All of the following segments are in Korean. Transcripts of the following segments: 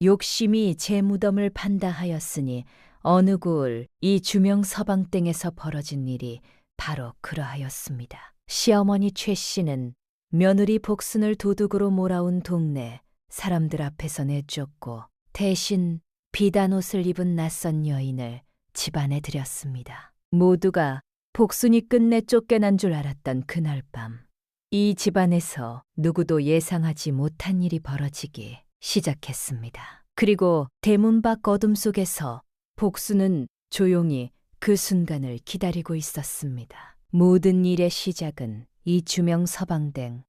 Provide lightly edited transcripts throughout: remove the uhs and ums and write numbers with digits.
욕심이 제 무덤을 판다 하였으니 어느 구울 이 주명 서방땡에서 벌어진 일이 바로 그러하였습니다. 시어머니 최 씨는 며느리 복순을 도둑으로 몰아온 동네 사람들 앞에서 내쫓고 대신 비단 옷을 입은 낯선 여인을 집안에 들였습니다. 모두가 복순이 끝내 쫓겨난 줄 알았던 그날 밤, 이 집안에서 누구도 예상하지 못한 일이 벌어지기 시작했습니다. 그리고 대문 밖 어둠 속에서 복순은 조용히 그 순간을 기다리고 있었습니다. 모든 일의 시작은 이 주명 서방댕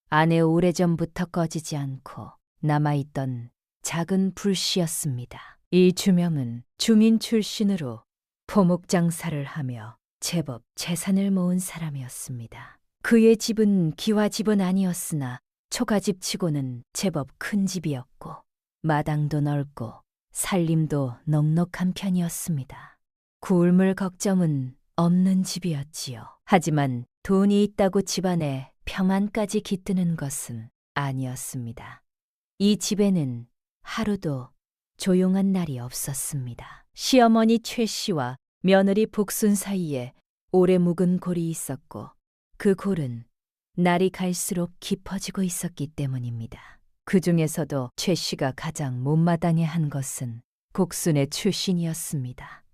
안에 오래전부터 꺼지지 않고 남아있던 작은 불씨였습니다. 이 주명은 중인 출신으로 포목 장사를 하며 제법 재산을 모은 사람이었습니다. 그의 집은 기와집은 아니었으나 초가집치고는 제법 큰 집이었고 마당도 넓고 살림도 넉넉한 편이었습니다. 굴물 걱정은 없는 집이었지요. 하지만 돈이 있다고 집안에 평안까지 깃드는 것은 아니었습니다. 이 집에는 하루도 조용한 날이 없었습니다. 시어머니 최 씨와 며느리 복순 사이에 오래 묵은 골이 있었고 그 골은 날이 갈수록 깊어지고 있었기 때문입니다. 그 중에서도 최 씨가 가장 못마땅해 한 것은 복순의 출신이었습니다.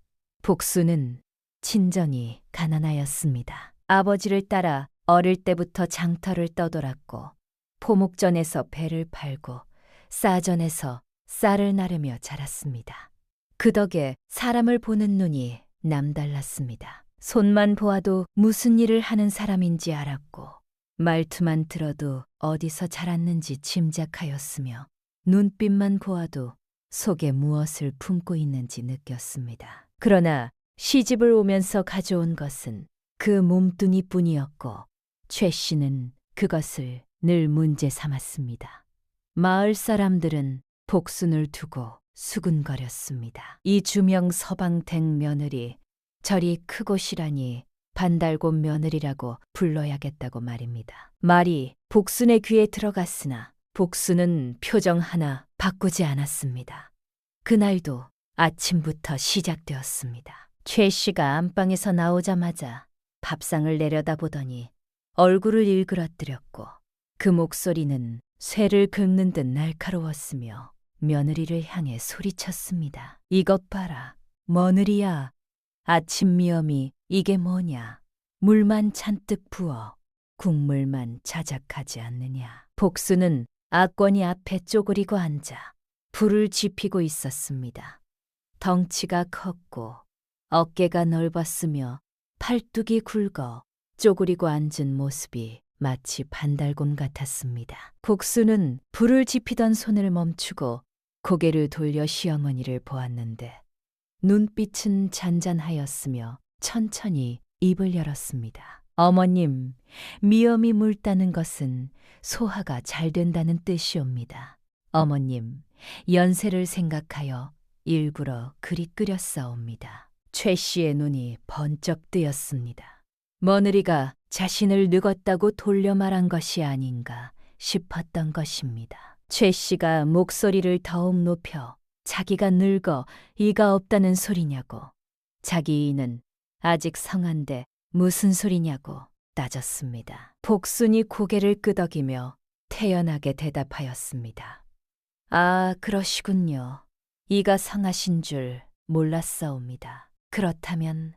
복순은 친정이 가난하였습니다. 아버지를 따라 어릴 때부터 장터를 떠돌았고 포목전에서 배를 팔고 싸전에서 쌀을 나르며 자랐습니다. 그 덕에 사람을 보는 눈이 남달랐습니다. 손만 보아도 무슨 일을 하는 사람인지 알았고 말투만 들어도 어디서 자랐는지 짐작하였으며 눈빛만 보아도 속에 무엇을 품고 있는지 느꼈습니다. 그러나 시집을 오면서 가져온 것은 그 몸뚱이뿐이었고 최 씨는 그것을 늘 문제 삼았습니다. 마을 사람들은 복순을 두고 수군거렸습니다. 이 주명 서방댁 며느리 저리 크고시라니 반달곰 며느리라고 불러야겠다고 말입니다. 말이 복순의 귀에 들어갔으나 복순은 표정 하나 바꾸지 않았습니다. 그날도 아침부터 시작되었습니다. 최 씨가 안방에서 나오자마자 밥상을 내려다보더니 얼굴을 일그러뜨렸고 그 목소리는 쇠를 긁는 듯 날카로웠으며 며느리를 향해 소리쳤습니다. 이것 봐라, 며느리야. 아침 미엄이 이게 뭐냐. 물만 잔뜩 부어 국물만 자작하지 않느냐. 복순은 악권이 앞에 쪼그리고 앉아 불을 지피고 있었습니다. 덩치가 컸고 어깨가 넓었으며 팔뚝이 굵어 쪼그리고 앉은 모습이 마치 반달곰 같았습니다. 복순은 불을 지피던 손을 멈추고 고개를 돌려 시어머니를 보았는데 눈빛은 잔잔하였으며 천천히 입을 열었습니다. 어머님, 미엄이 묽다는 것은 소화가 잘 된다는 뜻이옵니다. 어머님, 연세를 생각하여 일부러 그리 끓였사옵니다. 최 씨의 눈이 번쩍 뜨였습니다. 며느리가 자신을 늙었다고 돌려 말한 것이 아닌가 싶었던 것입니다. 최 씨가 목소리를 더욱 높여 자기가 늙어 이가 없다는 소리냐고, 자기 이는 아직 성한데 무슨 소리냐고 따졌습니다. 복순이 고개를 끄덕이며 태연하게 대답하였습니다. 아, 그러시군요. 이가 성하신 줄 몰랐사옵니다. 그렇다면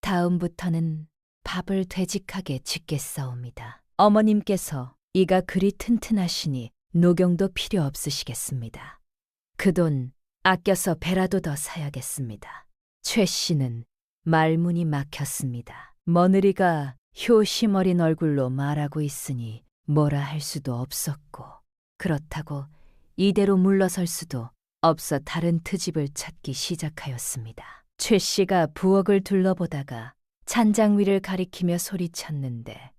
다음부터는 밥을 되직하게 짓겠사옵니다. 어머님께서 이가 그리 튼튼하시니 노경도 필요 없으시겠습니다. 그 돈 아껴서 배라도 더 사야겠습니다. 최 씨는 말문이 막혔습니다. 며느리가 효심 어린 얼굴로 말하고 있으니 뭐라 할 수도 없었고 그렇다고 이대로 물러설 수도 없어 다른 트집을 찾기 시작하였습니다. 최 씨가 부엌을 둘러보다가 찬장 위를 가리키며 소리쳤는데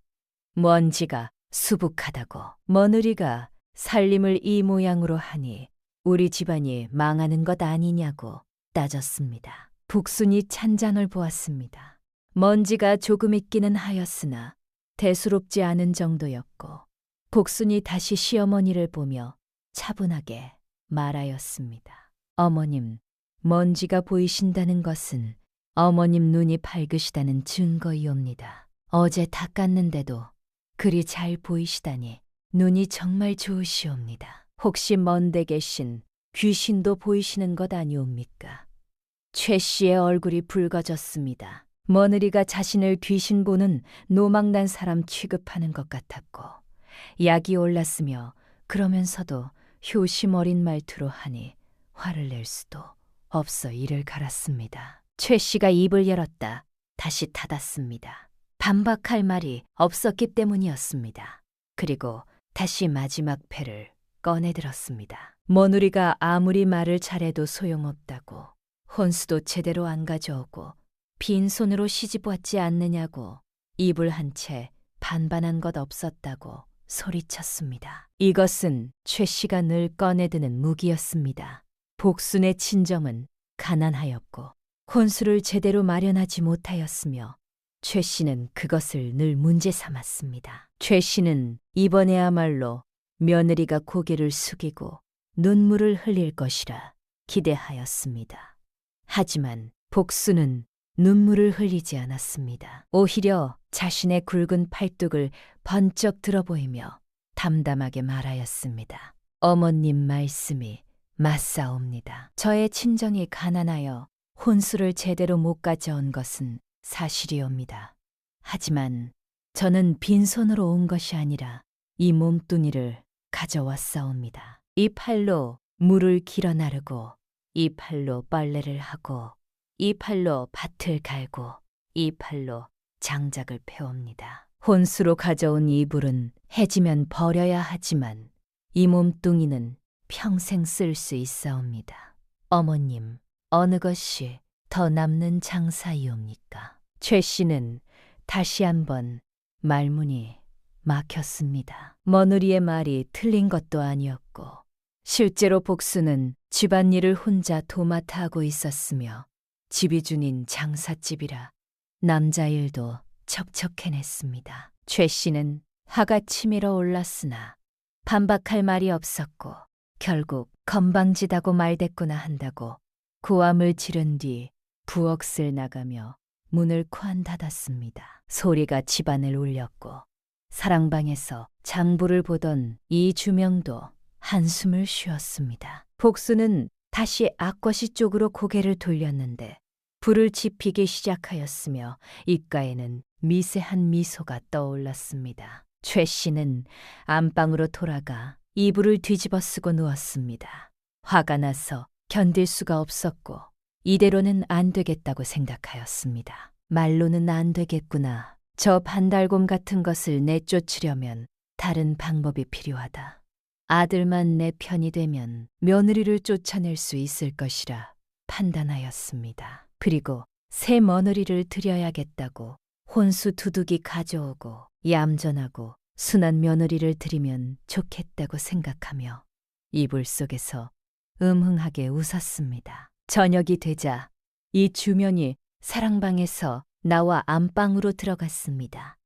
먼지가 수북하다고, 며느리가 살림을 이 모양으로 하니 우리 집안이 망하는 것 아니냐고 따졌습니다. 복순이 찬장을 보았습니다. 먼지가 조금 있기는 하였으나 대수롭지 않은 정도였고 복순이 다시 시어머니를 보며 차분하게 말하였습니다. 어머님, 먼지가 보이신다는 것은 어머님 눈이 밝으시다는 증거이옵니다. 어제 닦았는데도 그리 잘 보이시다니 눈이 정말 좋으시옵니다. 혹시 먼데 계신 귀신도 보이시는 것 아니옵니까? 최 씨의 얼굴이 붉어졌습니다. 며느리가 자신을 귀신 보는 노망난 사람 취급하는 것 같았고 약이 올랐으며 그러면서도 효심 어린 말투로 하니 화를 낼 수도 없어 이를 갈았습니다. 최 씨가 입을 열었다 다시 닫았습니다. 반박할 말이 없었기 때문이었습니다. 그리고 다시 마지막 패를 꺼내들었습니다. 며느리가 아무리 말을 잘해도 소용없다고, 혼수도 제대로 안 가져오고 빈손으로 시집 왔지 않느냐고, 입을 한 채 반반한 것 없었다고 소리쳤습니다. 이것은 최 씨가 늘 꺼내드는 무기였습니다. 복순의 친정은 가난하였고 혼수를 제대로 마련하지 못하였으며 최 씨는 그것을 늘 문제 삼았습니다. 최 씨는 이번에야말로 며느리가 고개를 숙이고 눈물을 흘릴 것이라 기대하였습니다. 하지만 복순은 눈물을 흘리지 않았습니다. 오히려 자신의 굵은 팔뚝을 번쩍 들어 보이며 담담하게 말하였습니다. 어머님 말씀이 맞사옵니다. 저의 친정이 가난하여 혼수를 제대로 못 가져온 것은 사실이옵니다. 하지만 저는 빈손으로 온 것이 아니라 이 몸뚱이를 가져왔사옵니다. 이 팔로 물을 길어 나르고, 이 팔로 빨래를 하고, 이 팔로 밭을 갈고, 이 팔로 장작을 패옵니다. 혼수로 가져온 이불은 해지면 버려야 하지만 이 몸뚱이는 평생 쓸 수 있사옵니다. 어머님, 어느 것이 더 남는 장사이옵니까? 최 씨는 다시 한번 말문이 막혔습니다. 며느리의 말이 틀린 것도 아니었고 실제로 복수는 집안일을 혼자 도맡아 하고 있었으며 집이 주인 장삿집이라 남자일도 척척 해냈습니다. 최 씨는 화가 치밀어 올랐으나 반박할 말이 없었고 결국 건방지다고 말댔구나 한다고 고함을 지른 뒤 부엌을 나가며 문을 쾅 닫았습니다. 소리가 집안을 울렸고 사랑방에서 장부를 보던 이 주명도 한숨을 쉬었습니다. 복수는 다시 앞거시 쪽으로 고개를 돌렸는데 불을 지피기 시작하였으며 입가에는 미세한 미소가 떠올랐습니다. 최 씨는 안방으로 돌아가 이불을 뒤집어 쓰고 누웠습니다. 화가 나서 견딜 수가 없었고 이대로는 안 되겠다고 생각하였습니다. 말로는 안 되겠구나. 저 반달곰 같은 것을 내쫓으려면 다른 방법이 필요하다. 아들만 내 편이 되면 며느리를 쫓아낼 수 있을 것이라 판단하였습니다. 그리고 새 며느리를 들여야겠다고 혼수 두둑이 가져오고 얌전하고 순한 며느리를 들이면 좋겠다고 생각하며 이불 속에서 음흥하게 웃었습니다. 저녁이 되자 이 주명이 사랑방에서 나와 안방으로 들어갔습니다.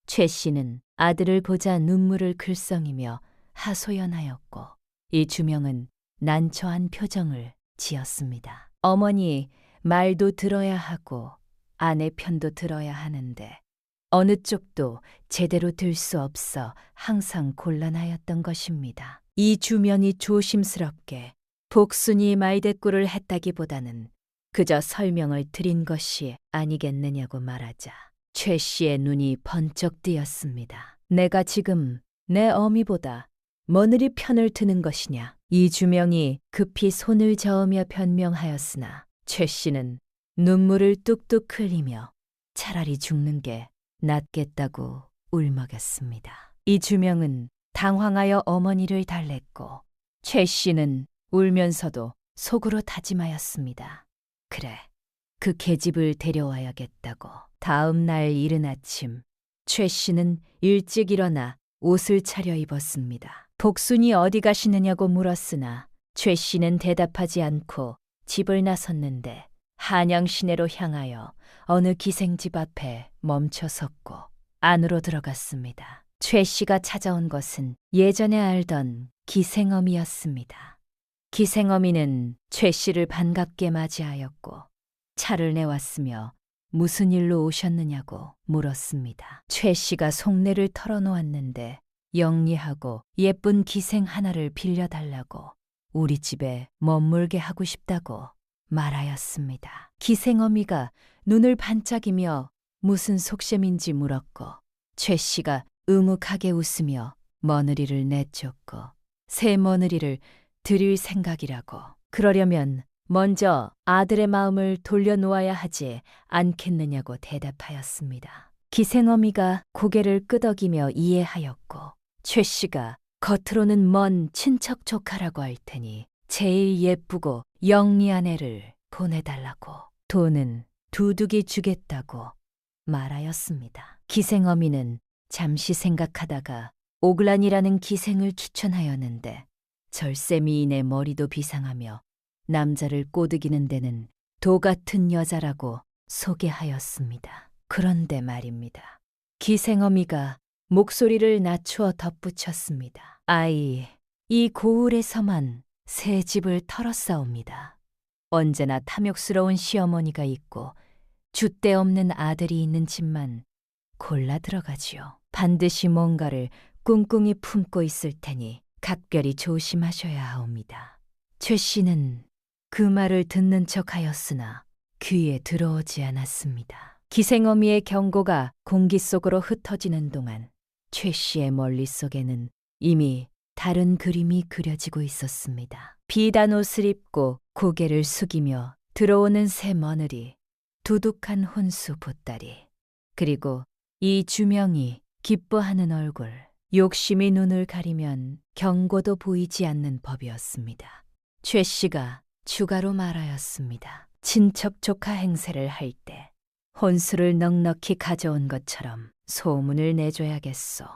최 씨는 아들을 보자 눈물을 글썽이며 하소연하였고 이 주명은 난처한 표정을 지었습니다. 어머니 말도 들어야 하고 아내 편도 들어야 하는데 어느 쪽도 제대로 들 수 없어 항상 곤란하였던 것입니다. 이 주명이 조심스럽게 복순이 말대꾸를 했다기보다는 그저 설명을 드린 것이 아니겠느냐고 말하자 최 씨의 눈이 번쩍 뜨였습니다. 내가 지금 내 어미보다 며느리 편을 드는 것이냐? 이 주명이 급히 손을 저으며 변명하였으나 최 씨는 눈물을 뚝뚝 흘리며 차라리 죽는 게 낫겠다고 울먹였습니다. 이 주명은 당황하여 어머니를 달랬고 최 씨는 울면서도 속으로 다짐하였습니다. 그래, 그 계집을 데려와야겠다고. 다음 날 이른 아침 최 씨는 일찍 일어나 옷을 차려 입었습니다. 복순이 어디 가시느냐고 물었으나 최 씨는 대답하지 않고 집을 나섰는데 한양 시내로 향하여 어느 기생집 앞에 멈춰 섰고 안으로 들어갔습니다. 최 씨가 찾아온 것은 예전에 알던 기생엄이었습니다. 기생어미는 최 씨를 반갑게 맞이하였고 차를 내왔으며 무슨 일로 오셨느냐고 물었습니다. 최 씨가 속내를 털어놓았는데 영리하고 예쁜 기생 하나를 빌려달라고 우리 집에 머물게 하고 싶다고 말하였습니다. 기생어미가 눈을 반짝이며 무슨 속셈인지 물었고 최 씨가 의묵하게 웃으며 머느리를 내쫓고 새 머느리를 드릴 생각이라고. 그러려면 먼저 아들의 마음을 돌려놓아야 하지 않겠느냐고 대답하였습니다. 기생어미가 고개를 끄덕이며 이해하였고 최 씨가 겉으로는 먼 친척 조카라고 할 테니 제일 예쁘고 영리한 애를 보내달라고 돈은 두둑이 주겠다고 말하였습니다. 기생어미는 잠시 생각하다가 오글란이라는 기생을 추천하였는데 절세미인의 머리도 비상하며 남자를 꼬드기는 데는 도 같은 여자라고 소개하였습니다. 그런데 말입니다. 기생어미가 목소리를 낮추어 덧붙였습니다. 아이, 이 고을에서만 새 집을 털었사옵니다. 언제나 탐욕스러운 시어머니가 있고 줏대 없는 아들이 있는 집만 골라 들어가지요. 반드시 뭔가를 꿍꿍이 품고 있을 테니 각별히 조심하셔야 하옵니다. 최 씨는 그 말을 듣는 척하였으나 귀에 들어오지 않았습니다. 기생어미의 경고가 공기 속으로 흩어지는 동안 최 씨의 머릿속에는 이미 다른 그림이 그려지고 있었습니다. 비단 옷을 입고 고개를 숙이며 들어오는 새 머느리, 두둑한 혼수 보따리, 그리고 이 주명이 기뻐하는 얼굴, 욕심이 눈을 가리면 경고도 보이지 않는 법이었습니다. 최 씨가 추가로 말하였습니다. 친척 조카 행세를 할 때 혼수를 넉넉히 가져온 것처럼 소문을 내줘야겠소.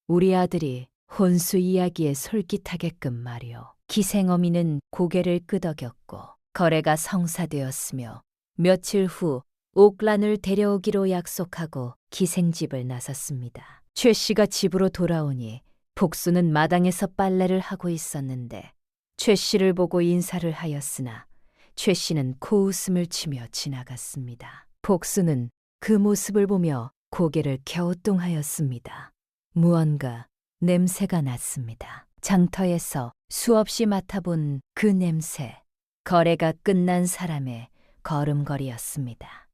우리 아들이 혼수 이야기에 솔깃하게끔 말이오. 기생어미는 고개를 끄덕였고 거래가 성사되었으며 며칠 후 옥란을 데려오기로 약속하고 기생집을 나섰습니다. 최 씨가 집으로 돌아오니 복수는 마당에서 빨래를 하고 있었는데 최 씨를 보고 인사를 하였으나 최 씨는 코웃음을 치며 지나갔습니다. 복수는 그 모습을 보며 고개를 갸우뚱하였습니다. 무언가 냄새가 났습니다. 장터에서 수없이 맡아본 그 냄새, 거래가 끝난 사람의 걸음걸이였습니다.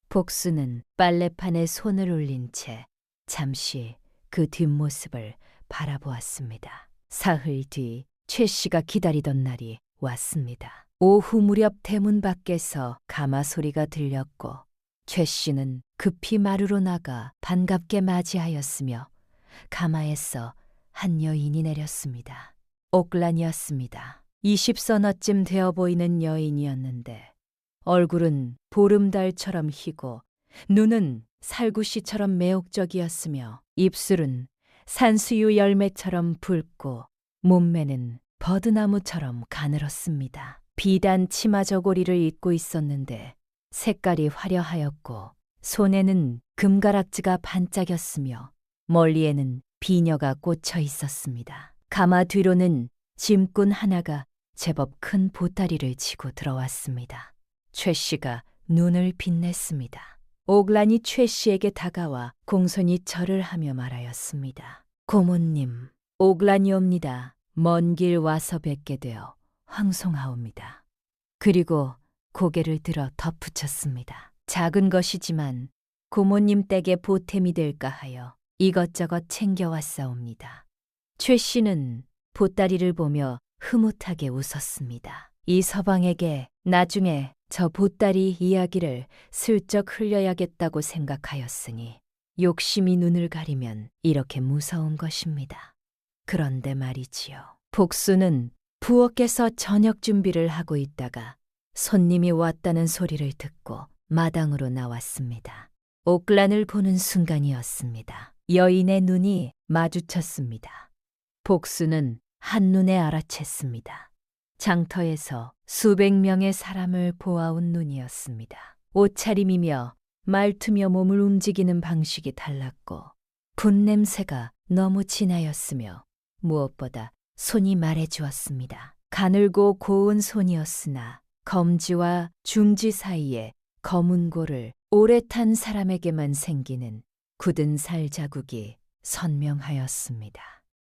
복수는 빨래판에 손을 올린 채 잠시 그 뒷모습을 바라보았습니다. 사흘 뒤 최 씨가 기다리던 날이 왔습니다. 오후 무렵 대문 밖에서 가마 소리가 들렸고 최 씨는 급히 마루로 나가 반갑게 맞이하였으며 가마에서 한 여인이 내렸습니다. 옥란이었습니다. 20서너쯤 되어 보이는 여인이었는데 얼굴은 보름달처럼 희고 눈은 살구씨처럼 매혹적이었으며 입술은 산수유 열매처럼 붉고 몸매는 버드나무처럼 가늘었습니다. 비단 치마 저고리를 입고 있었는데 색깔이 화려하였고 손에는 금가락지가 반짝였으며 멀리에는 비녀가 꽂혀 있었습니다. 가마 뒤로는 짐꾼 하나가 제법 큰 보따리를 지고 들어왔습니다. 최 씨가 눈을 빛냈습니다. 옥란이 최 씨에게 다가와 공손히 절을 하며 말하였습니다. 고모님, 옥란이옵니다. 먼 길 와서 뵙게 되어 황송하옵니다. 그리고 고개를 들어 덧붙였습니다. 작은 것이지만 고모님 댁에 보탬이 될까 하여 이것저것 챙겨왔사옵니다. 최 씨는 보따리를 보며 흐뭇하게 웃었습니다. 이 서방에게 나중에 저 보따리 이야기를 슬쩍 흘려야겠다고 생각하였으니 욕심이 눈을 가리면 이렇게 무서운 것입니다. 그런데 말이지요. 복수는 부엌에서 저녁 준비를 하고 있다가 손님이 왔다는 소리를 듣고 마당으로 나왔습니다. 옥란을 보는 순간이었습니다. 여인의 눈이 마주쳤습니다. 복수는 한눈에 알아챘습니다. 장터에서 수백 명의 사람을 보아온 눈이었습니다. 옷차림이며 말투며 몸을 움직이는 방식이 달랐고 분냄새가 너무 진하였으며 무엇보다 손이 말해주었습니다. 가늘고 고운 손이었으나 검지와 중지 사이에 검은 골을 오래 탄 사람에게만 생기는 굳은 살 자국이 선명하였습니다.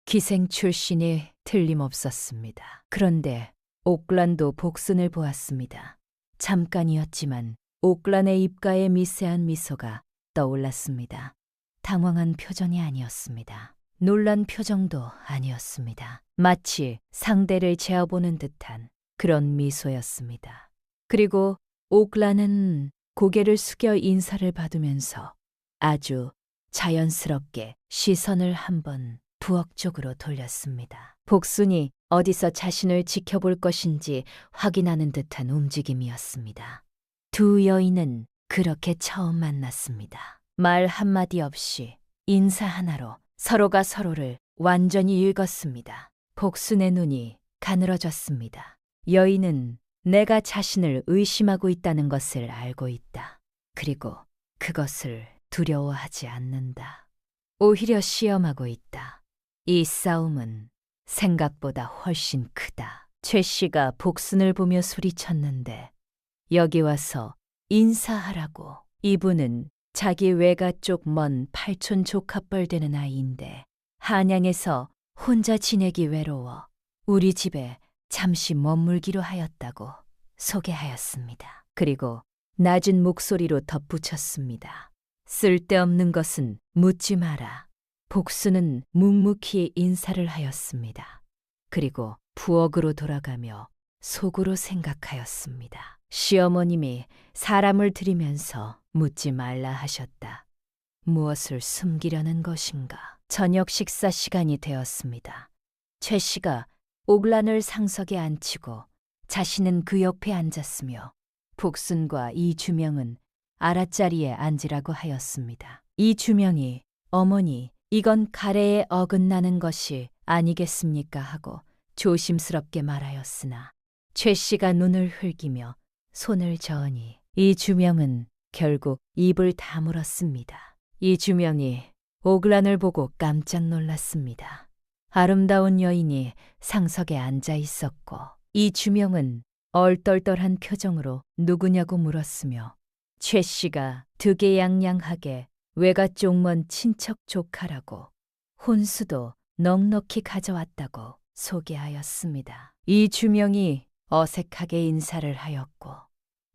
기생 출신이 틀림없었습니다. 그런데 옥란도 복순을 보았습니다. 잠깐이었지만 옥란의 입가에 미세한 미소가 떠올랐습니다. 당황한 표정이 아니었습니다. 놀란 표정도 아니었습니다. 마치 상대를 재어보는 듯한 그런 미소였습니다. 그리고 옥란은 고개를 숙여 인사를 받으면서 아주 자연스럽게 시선을 한번 부엌 쪽으로 돌렸습니다. 복순이 어디서 자신을 지켜볼 것인지 확인하는 듯한 움직임이었습니다. 두 여인은 그렇게 처음 만났습니다. 말 한마디 없이 인사 하나로 서로가 서로를 완전히 읽었습니다. 복순의 눈이 가늘어졌습니다. 여인은 내가 자신을 의심하고 있다는 것을 알고 있다. 그리고 그것을 두려워하지 않는다. 오히려 시험하고 있다. 이 싸움은 생각보다 훨씬 크다. 최 씨가 복순을 보며 소리쳤는데 여기 와서 인사하라고. 이분은 자기 외가 쪽 먼 팔촌 조카뻘 되는 아이인데 한양에서 혼자 지내기 외로워 우리 집에 잠시 머물기로 하였다고 소개하였습니다. 그리고 낮은 목소리로 덧붙였습니다. 쓸데없는 것은 묻지 마라. 복수는 묵묵히 인사를 하였습니다. 그리고 부엌으로 돌아가며 속으로 생각하였습니다. 시어머님이 사람을 들이면서 묻지 말라 하셨다. 무엇을 숨기려는 것인가? 저녁 식사 시간이 되었습니다. 최 씨가 옥란을 상석에 앉히고 자신은 그 옆에 앉았으며 복순과 이주명은 아랫자리에 앉으라고 하였습니다. 이주명이 어머니, 이건 가래에 어긋나는 것이 아니겠습니까? 하고 조심스럽게 말하였으나 최 씨가 눈을 흘기며 손을 저으니 이주명은 결국 입을 다물었습니다. 이주명이 옥란을 보고 깜짝 놀랐습니다. 아름다운 여인이 상석에 앉아 있었고 이주명은 얼떨떨한 표정으로 누구냐고 물었으며 최 씨가 득의양양하게 외가 쪽 먼 친척 조카라고 혼수도 넉넉히 가져왔다고 소개하였습니다. 이주명이 어색하게 인사를 하였고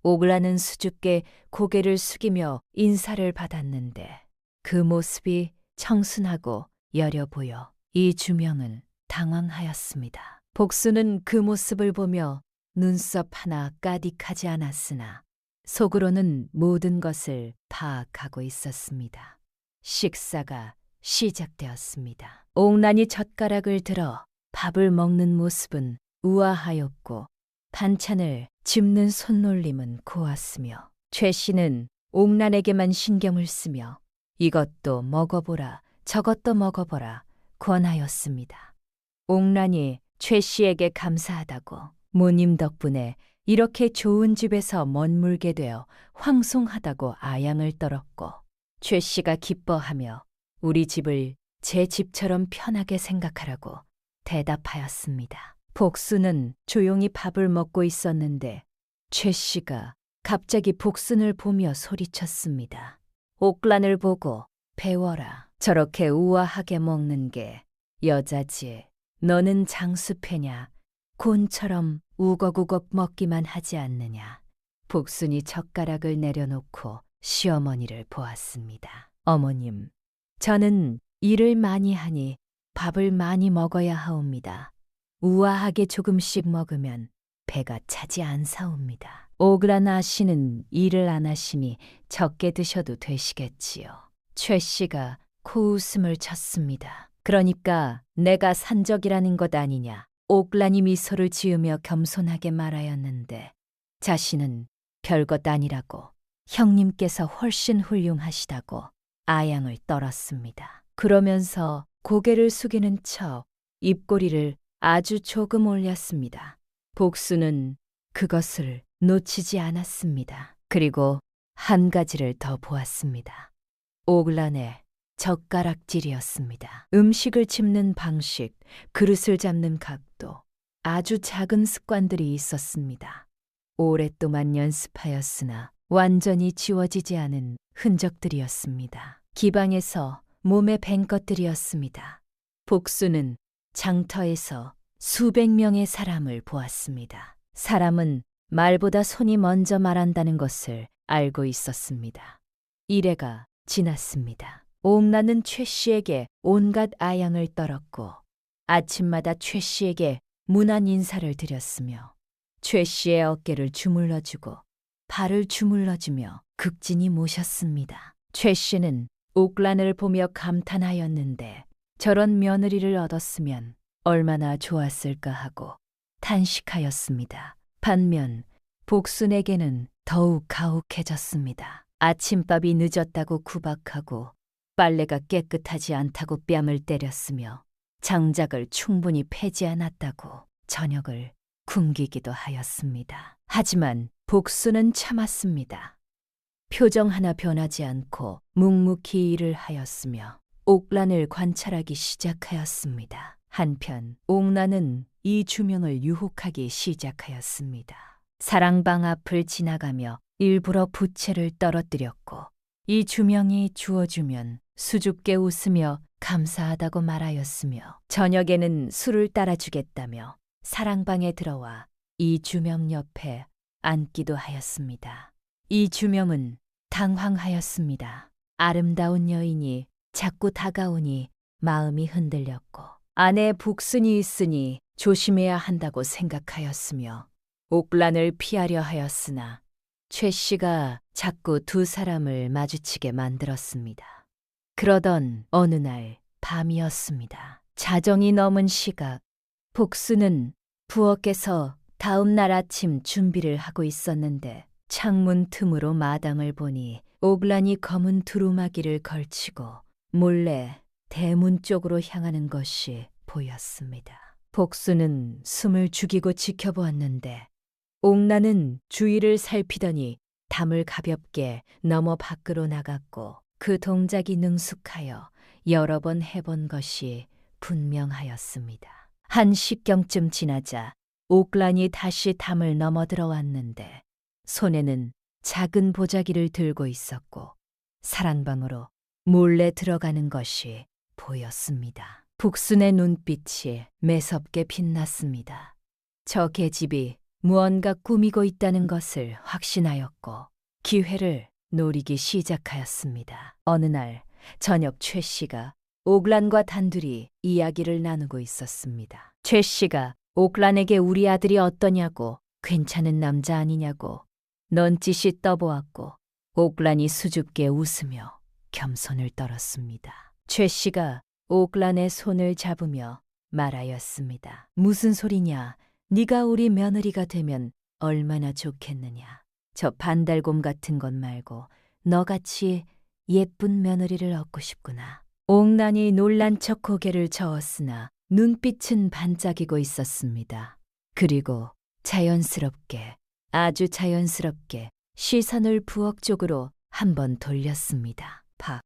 옥란은 수줍게 고개를 숙이며 인사를 받았는데 그 모습이 청순하고 여려 보여 이주명은 당황하였습니다. 복수는 그 모습을 보며 눈썹 하나 까딕하지 않았으나 속으로는 모든 것을 파악하고 있었습니다. 식사가 시작되었습니다. 옥란이 젓가락을 들어 밥을 먹는 모습은 우아하였고 반찬을 집는 손놀림은 고왔으며 최 씨는 옥란에게만 신경을 쓰며 이것도 먹어보라 저것도 먹어보라 권하였습니다. 옥란이 최 씨에게 감사하다고 모님 덕분에 이렇게 좋은 집에서 머물게 되어 황송하다고 아양을 떨었고 최 씨가 기뻐하며 우리 집을 제 집처럼 편하게 생각하라고 대답하였습니다. 복순은 조용히 밥을 먹고 있었는데 최 씨가 갑자기 복순을 보며 소리쳤습니다. 옥란을 보고 배워라. 저렇게 우아하게 먹는 게 여자지. 너는 장수패냐? 곤처럼 우걱우걱 먹기만 하지 않느냐. 복순이 젓가락을 내려놓고 시어머니를 보았습니다. 어머님, 저는 일을 많이 하니 밥을 많이 먹어야 하옵니다. 우아하게 조금씩 먹으면 배가 차지 않사옵니다. 옥란 아씨는 일을 안 하시니 적게 드셔도 되시겠지요. 최 씨가 코웃음을 쳤습니다. 그러니까 내가 산적이라는 것 아니냐. 옥란이 미소를 지으며 겸손하게 말하였는데 자신은 별것 아니라고 형님께서 훨씬 훌륭하시다고 아양을 떨었습니다. 그러면서 고개를 숙이는 척 입꼬리를 아주 조금 올렸습니다. 복수는 그것을 놓치지 않았습니다. 그리고 한 가지를 더 보았습니다. 옥란의 젓가락질이었습니다. 음식을 집는 방식, 그릇을 잡는 각도, 아주 작은 습관들이 있었습니다. 오랫동안 연습하였으나 완전히 지워지지 않은 흔적들이었습니다. 기방에서 몸에 밴 것들이었습니다. 복수는 장터에서 수백 명의 사람을 보았습니다. 사람은 말보다 손이 먼저 말한다는 것을 알고 있었습니다. 이래가 지났습니다. 옥라는 최 씨에게 온갖 아양을 떨었고 아침마다 최 씨에게 문안 인사를 드렸으며 최 씨의 어깨를 주물러주고 발을 주물러주며 극진히 모셨습니다. 최 씨는 옥란을 보며 감탄하였는데 저런 며느리를 얻었으면 얼마나 좋았을까 하고 탄식하였습니다. 반면 복순에게는 더욱 가혹해졌습니다. 아침밥이 늦었다고 구박하고 빨래가 깨끗하지 않다고 뺨을 때렸으며 장작을 충분히 패지 않았다고 저녁을 굶기기도 하였습니다. 하지만 복수는 참았습니다. 표정 하나 변하지 않고 묵묵히 일을 하였으며 옥란을 관찰하기 시작하였습니다. 한편 옥란은 이 주명을 유혹하기 시작하였습니다. 사랑방 앞을 지나가며 일부러 부채를 떨어뜨렸고 이 주명이 주어주면 수줍게 웃으며 감사하다고 말하였으며 저녁에는 술을 따라주겠다며 사랑방에 들어와 이 주명 옆에 앉기도 하였습니다. 이 주명은 당황하였습니다. 아름다운 여인이 자꾸 다가오니 마음이 흔들렸고 안에 복순이 있으니 조심해야 한다고 생각하였으며 옥란을 피하려 하였으나 최 씨가 자꾸 두 사람을 마주치게 만들었습니다. 그러던 어느 날 밤이었습니다. 자정이 넘은 시각, 복수는 부엌에서 다음 날 아침 준비를 하고 있었는데 창문 틈으로 마당을 보니 옥란이 검은 두루마기를 걸치고 몰래 대문 쪽으로 향하는 것이 보였습니다. 복수는 숨을 죽이고 지켜보았는데 옥란은 주위를 살피더니 담을 가볍게 넘어 밖으로 나갔고 그 동작이 능숙하여 여러 번 해본 것이 분명하였습니다. 한 식경쯤 지나자 옥란이 다시 담을 넘어 들어왔는데 손에는 작은 보자기를 들고 있었고 사랑방으로 몰래 들어가는 것이 보였습니다. 복순의 눈빛이 매섭게 빛났습니다. 저 계집이 무언가 꾸미고 있다는 것을 확신하였고 기회를 노리기 시작하였습니다. 어느 날 저녁 최 씨가 옥란과 단둘이 이야기를 나누고 있었습니다. 최 씨가 옥란에게 우리 아들이 어떠냐고 괜찮은 남자 아니냐고 넌짓이 떠보았고 옥란이 수줍게 웃으며 겸손을 떨었습니다. 최 씨가 옥란의 손을 잡으며 말하였습니다. 무슨 소리냐? 네가 우리 며느리가 되면 얼마나 좋겠느냐. 저 반달곰 같은 것 말고 너같이 예쁜 며느리를 얻고 싶구나. 옥란이 놀란 척 고개를 저었으나 눈빛은 반짝이고 있었습니다. 그리고 자연스럽게, 아주 자연스럽게 시선을 부엌 쪽으로 한번 돌렸습니다. 밖,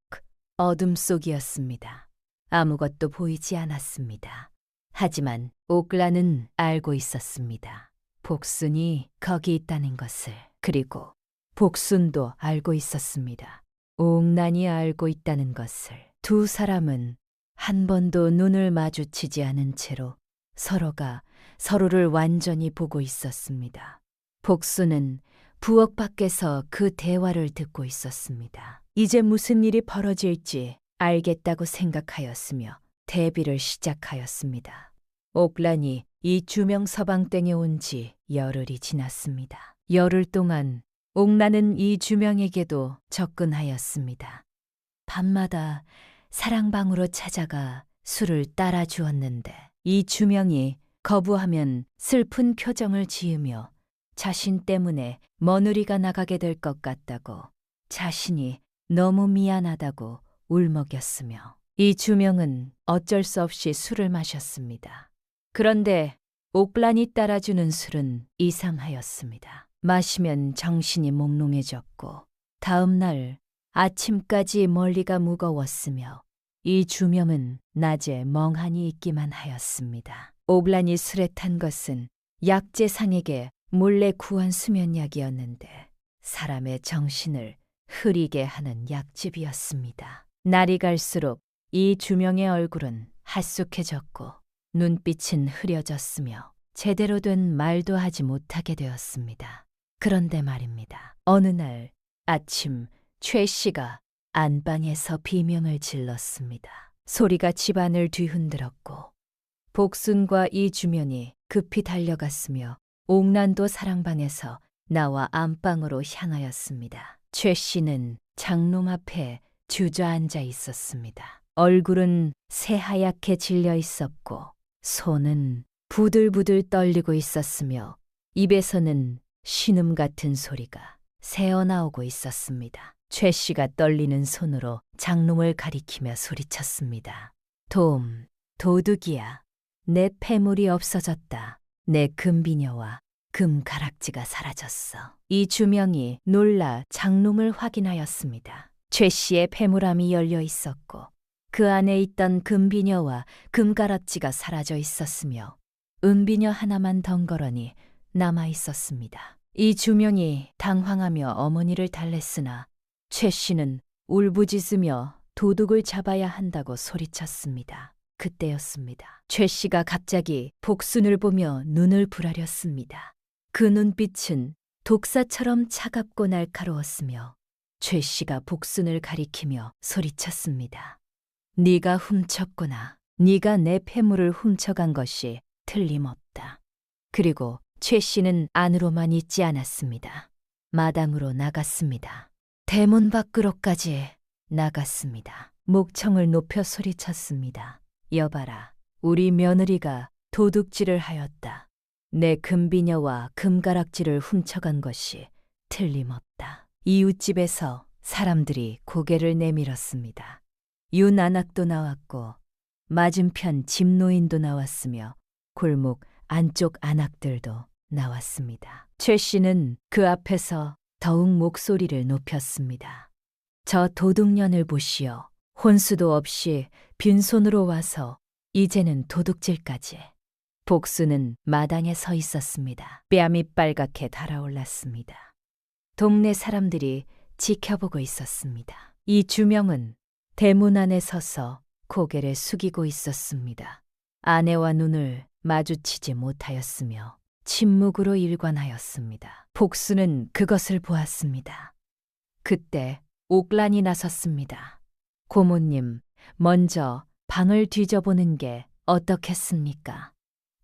어둠 속이었습니다. 아무것도 보이지 않았습니다. 하지만 옥란은 알고 있었습니다. 복순이 거기 있다는 것을. 그리고 복순도 알고 있었습니다. 옥란이 알고 있다는 것을. 두 사람은 한 번도 눈을 마주치지 않은 채로 서로가 서로를 완전히 보고 있었습니다. 복순은 부엌 밖에서 그 대화를 듣고 있었습니다. 이제 무슨 일이 벌어질지 알겠다고 생각하였으며 대비를 시작하였습니다. 옥란이 이 주명 서방땡에 온 지 열흘이 지났습니다. 열흘 동안 옥란은 이 주명에게도 접근하였습니다. 밤마다 사랑방으로 찾아가 술을 따라 주었는데 이 주명이 거부하면 슬픈 표정을 지으며 자신 때문에 며느리가 나가게 될 것 같다고 자신이 너무 미안하다고 울먹였으며 이 주명은 어쩔 수 없이 술을 마셨습니다. 그런데 옥란이 따라주는 술은 이상하였습니다. 마시면 정신이 몽롱해졌고 다음 날 아침까지 멀리가 무거웠으며 이 주명은 낮에 멍하니 있기만 하였습니다. 옥란이 술에 탄 것은 약재상에게 몰래 구한 수면약이었는데 사람의 정신을 흐리게 하는 약집이었습니다. 날이 갈수록 이 주명의 얼굴은 핫쑥해졌고 눈빛은 흐려졌으며 제대로 된 말도 하지 못하게 되었습니다. 그런데 말입니다. 어느 날 아침 최 씨가 안방에서 비명을 질렀습니다. 소리가 집안을 뒤흔들었고 복순과 이주명이 급히 달려갔으며 옥란도 사랑방에서 나와 안방으로 향하였습니다. 최 씨는 장롱 앞에 주저앉아 있었습니다. 얼굴은 새하얗게 질려 있었고 손은 부들부들 떨리고 있었으며 입에서는 신음 같은 소리가 새어나오고 있었습니다. 최 씨가 떨리는 손으로 장롱을 가리키며 소리쳤습니다. 도둑이야. 내 폐물이 없어졌다. 내 금비녀와 금가락지가 사라졌어. 이 주명이 놀라 장롱을 확인하였습니다. 최 씨의 폐물함이 열려 있었고 그 안에 있던 금비녀와 금가락지가 사라져 있었으며 은비녀 하나만 덩그러니 남아 있었습니다. 이 주명이 당황하며 어머니를 달랬으나 최 씨는 울부짖으며 도둑을 잡아야 한다고 소리쳤습니다. 그때였습니다. 최 씨가 갑자기 복순을 보며 눈을 부라렸습니다. 그 눈빛은 독사처럼 차갑고 날카로웠으며 최 씨가 복순을 가리키며 소리쳤습니다. 네가 훔쳤구나. 네가 내 폐물을 훔쳐간 것이 틀림없다. 그리고 최 씨는 안으로만 있지 않았습니다. 마당으로 나갔습니다. 대문 밖으로까지 나갔습니다. 목청을 높여 소리쳤습니다. 여봐라, 우리 며느리가 도둑질을 하였다. 내 금비녀와 금가락지를 훔쳐간 것이 틀림없다. 이웃집에서 사람들이 고개를 내밀었습니다. 윤안악도 나왔고 맞은편 집노인도 나왔으며 골목 안쪽 안악들도 나왔습니다. 최 씨는 그 앞에서 더욱 목소리를 높였습니다. 저 도둑년을 보시오. 혼수도 없이 빈손으로 와서 이제는 도둑질까지. 복수는 마당에 서 있었습니다. 뺨이 빨갛게 달아올랐습니다. 동네 사람들이 지켜보고 있었습니다. 이 주명은 대문 안에 서서 고개를 숙이고 있었습니다. 아내와 눈을 마주치지 못하였으며 침묵으로 일관하였습니다. 복수는 그것을 보았습니다. 그때 옥란이 나섰습니다. 고모님, 먼저 방을 뒤져보는 게 어떻겠습니까?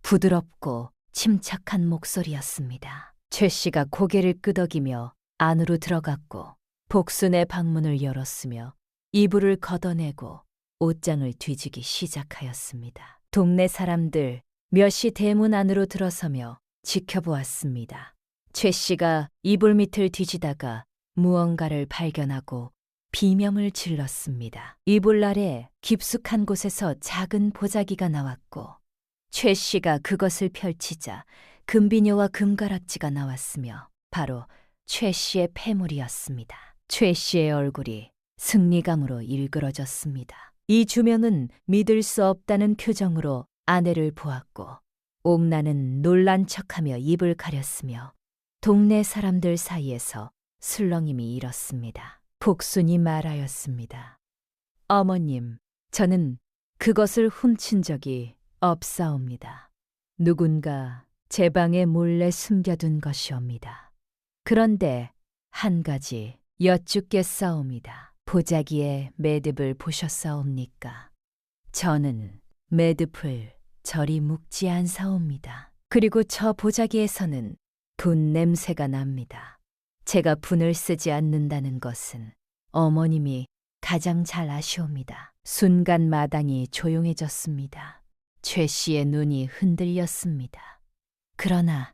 부드럽고 침착한 목소리였습니다. 최 씨가 고개를 끄덕이며 안으로 들어갔고 복순의 방문을 열었으며 이불을 걷어내고 옷장을 뒤지기 시작하였습니다. 동네 사람들 몇이 대문 안으로 들어서며 지켜보았습니다. 최 씨가 이불 밑을 뒤지다가 무언가를 발견하고 비명을 질렀습니다. 이불 아래 깊숙한 곳에서 작은 보자기가 나왔고 최 씨가 그것을 펼치자 금비녀와 금가락지가 나왔으며 바로 최 씨의 폐물이었습니다. 최 씨의 얼굴이 승리감으로 일그러졌습니다. 이 주명은 믿을 수 없다는 표정으로 아내를 보았고 옥란은 놀란 척하며 입을 가렸으며 동네 사람들 사이에서 술렁임이 일었습니다. 복순이 말하였습니다. 어머님, 저는 그것을 훔친 적이 없사옵니다. 누군가 제 방에 몰래 숨겨둔 것이옵니다. 그런데 한 가지 여쭙겠사옵니다. 보자기에 매듭을 보셨사옵니까? 저는 매듭을 저리 묶지 않사옵니다. 그리고 저 보자기에서는 분 냄새가 납니다. 제가 분을 쓰지 않는다는 것은 어머님이 가장 잘 아시옵니다. 순간 마당이 조용해졌습니다. 최 씨의 눈이 흔들렸습니다. 그러나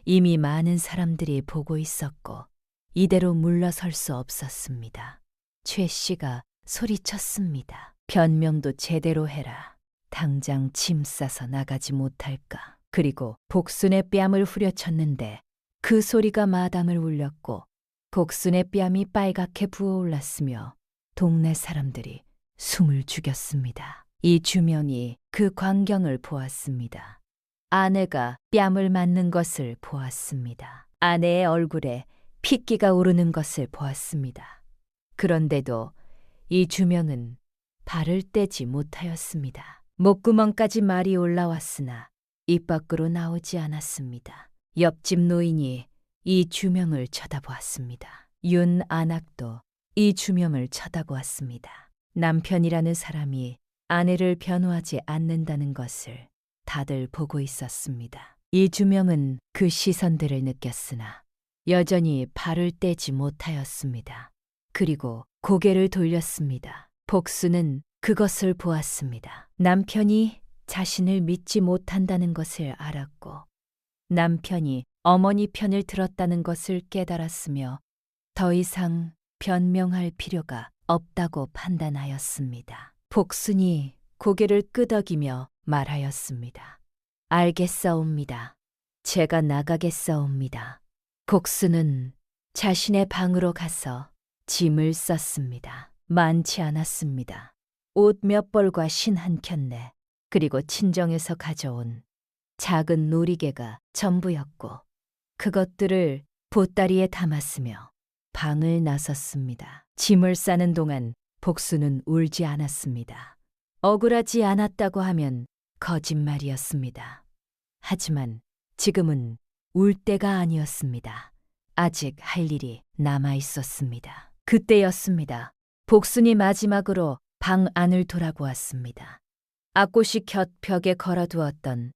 이미 많은 사람들이 보고 있었고 이대로 물러설 수 없었습니다. 최 씨가 소리쳤습니다. 변명도 제대로 해라. 당장 짐 싸서 나가지 못할까. 그리고 복순의 뺨을 후려쳤는데 그 소리가 마당을 울렸고 복순의 뺨이 빨갛게 부어올랐으며 동네 사람들이 숨을 죽였습니다. 이 주명이 그 광경을 보았습니다. 아내가 뺨을 맞는 것을 보았습니다. 아내의 얼굴에 핏기가 오르는 것을 보았습니다. 그런데도 이 주명은 발을 떼지 못하였습니다. 목구멍까지 말이 올라왔으나 입 밖으로 나오지 않았습니다. 옆집 노인이 이 주명을 쳐다보았습니다. 윤 안악도 이 주명을 쳐다보았습니다. 남편이라는 사람이 아내를 변호하지 않는다는 것을 다들 보고 있었습니다. 이 주명은 그 시선들을 느꼈으나 여전히 발을 떼지 못하였습니다. 그리고 고개를 돌렸습니다. 복수는 그것을 보았습니다. 남편이 자신을 믿지 못한다는 것을 알았고 남편이 어머니 편을 들었다는 것을 깨달았으며 더 이상 변명할 필요가 없다고 판단하였습니다. 복순이 고개를 끄덕이며 말하였습니다. 알겠사옵니다. 제가 나가겠사옵니다. 복순은 자신의 방으로 가서 짐을 썼습니다. 많지 않았습니다. 옷 몇 벌과 신 한 켤레, 그리고 친정에서 가져온 작은 놀이개가 전부였고 그것들을 보따리에 담았으며 방을 나섰습니다. 짐을 싸는 동안 복수는 울지 않았습니다. 억울하지 않았다고 하면 거짓말이었습니다. 하지만 지금은 울 때가 아니었습니다. 아직 할 일이 남아 있었습니다. 그때였습니다. 복순이 마지막으로 방 안을 돌아보았습니다. 앞곳이 곁 벽에 걸어두었던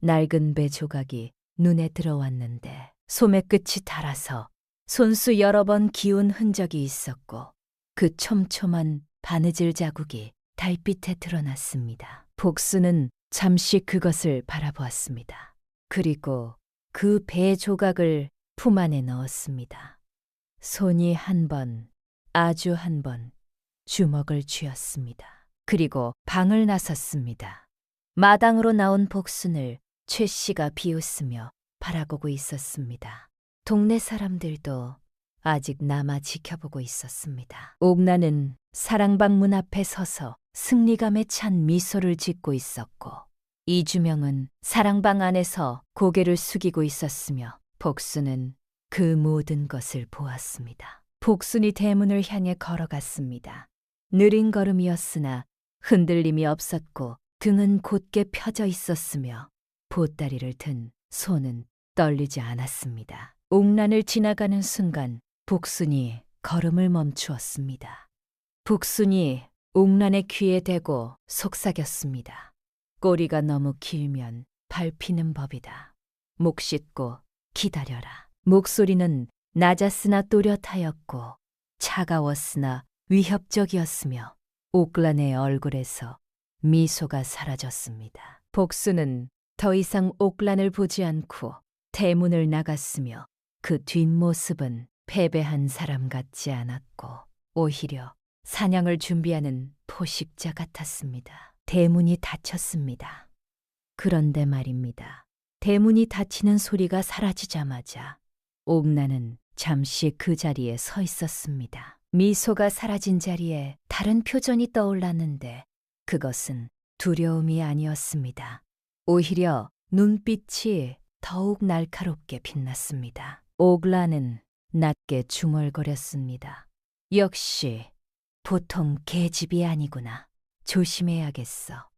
낡은 배 조각이 눈에 들어왔는데 소매 끝이 닳아서 손수 여러 번 기운 흔적이 있었고 그 촘촘한 바느질 자국이 달빛에 드러났습니다. 복수는 잠시 그것을 바라보았습니다. 그리고 그 배 조각을 품 안에 넣었습니다. 손이 한 번, 아주 한 번 주먹을 쥐었습니다. 그리고 방을 나섰습니다. 마당으로 나온 복순을 최 씨가 비웃으며 바라보고 있었습니다. 동네 사람들도 아직 남아 지켜보고 있었습니다. 옥나는 사랑방 문 앞에 서서 승리감에 찬 미소를 짓고 있었고 이주명은 사랑방 안에서 고개를 숙이고 있었으며 복순은 그 모든 것을 보았습니다. 복순이 대문을 향해 걸어갔습니다. 느린 걸음이었으나 흔들림이 없었고 등은 곧게 펴져 있었으며 보따리를 든 손은 떨리지 않았습니다. 옥란을 지나가는 순간 복순이 걸음을 멈추었습니다. 복순이 옥란의 귀에 대고 속삭였습니다. 꼬리가 너무 길면 밟히는 법이다. 목 씻고 기다려라. 목소리는 낮았으나 또렷하였고 차가웠으나 위협적이었으며 옥란의 얼굴에서 미소가 사라졌습니다. 복수는 더 이상 옥란을 보지 않고 대문을 나갔으며 그 뒷모습은 패배한 사람 같지 않았고 오히려 사냥을 준비하는 포식자 같았습니다. 대문이 닫혔습니다. 그런데 말입니다. 대문이 닫히는 소리가 사라지자마자 옥란은 잠시 그 자리에 서 있었습니다. 미소가 사라진 자리에 다른 표정이 떠올랐는데 그것은 두려움이 아니었습니다. 오히려 눈빛이 더욱 날카롭게 빛났습니다. 옥란은 낮게 중얼거렸습니다. 역시 보통 계집이 아니구나. 조심해야겠어.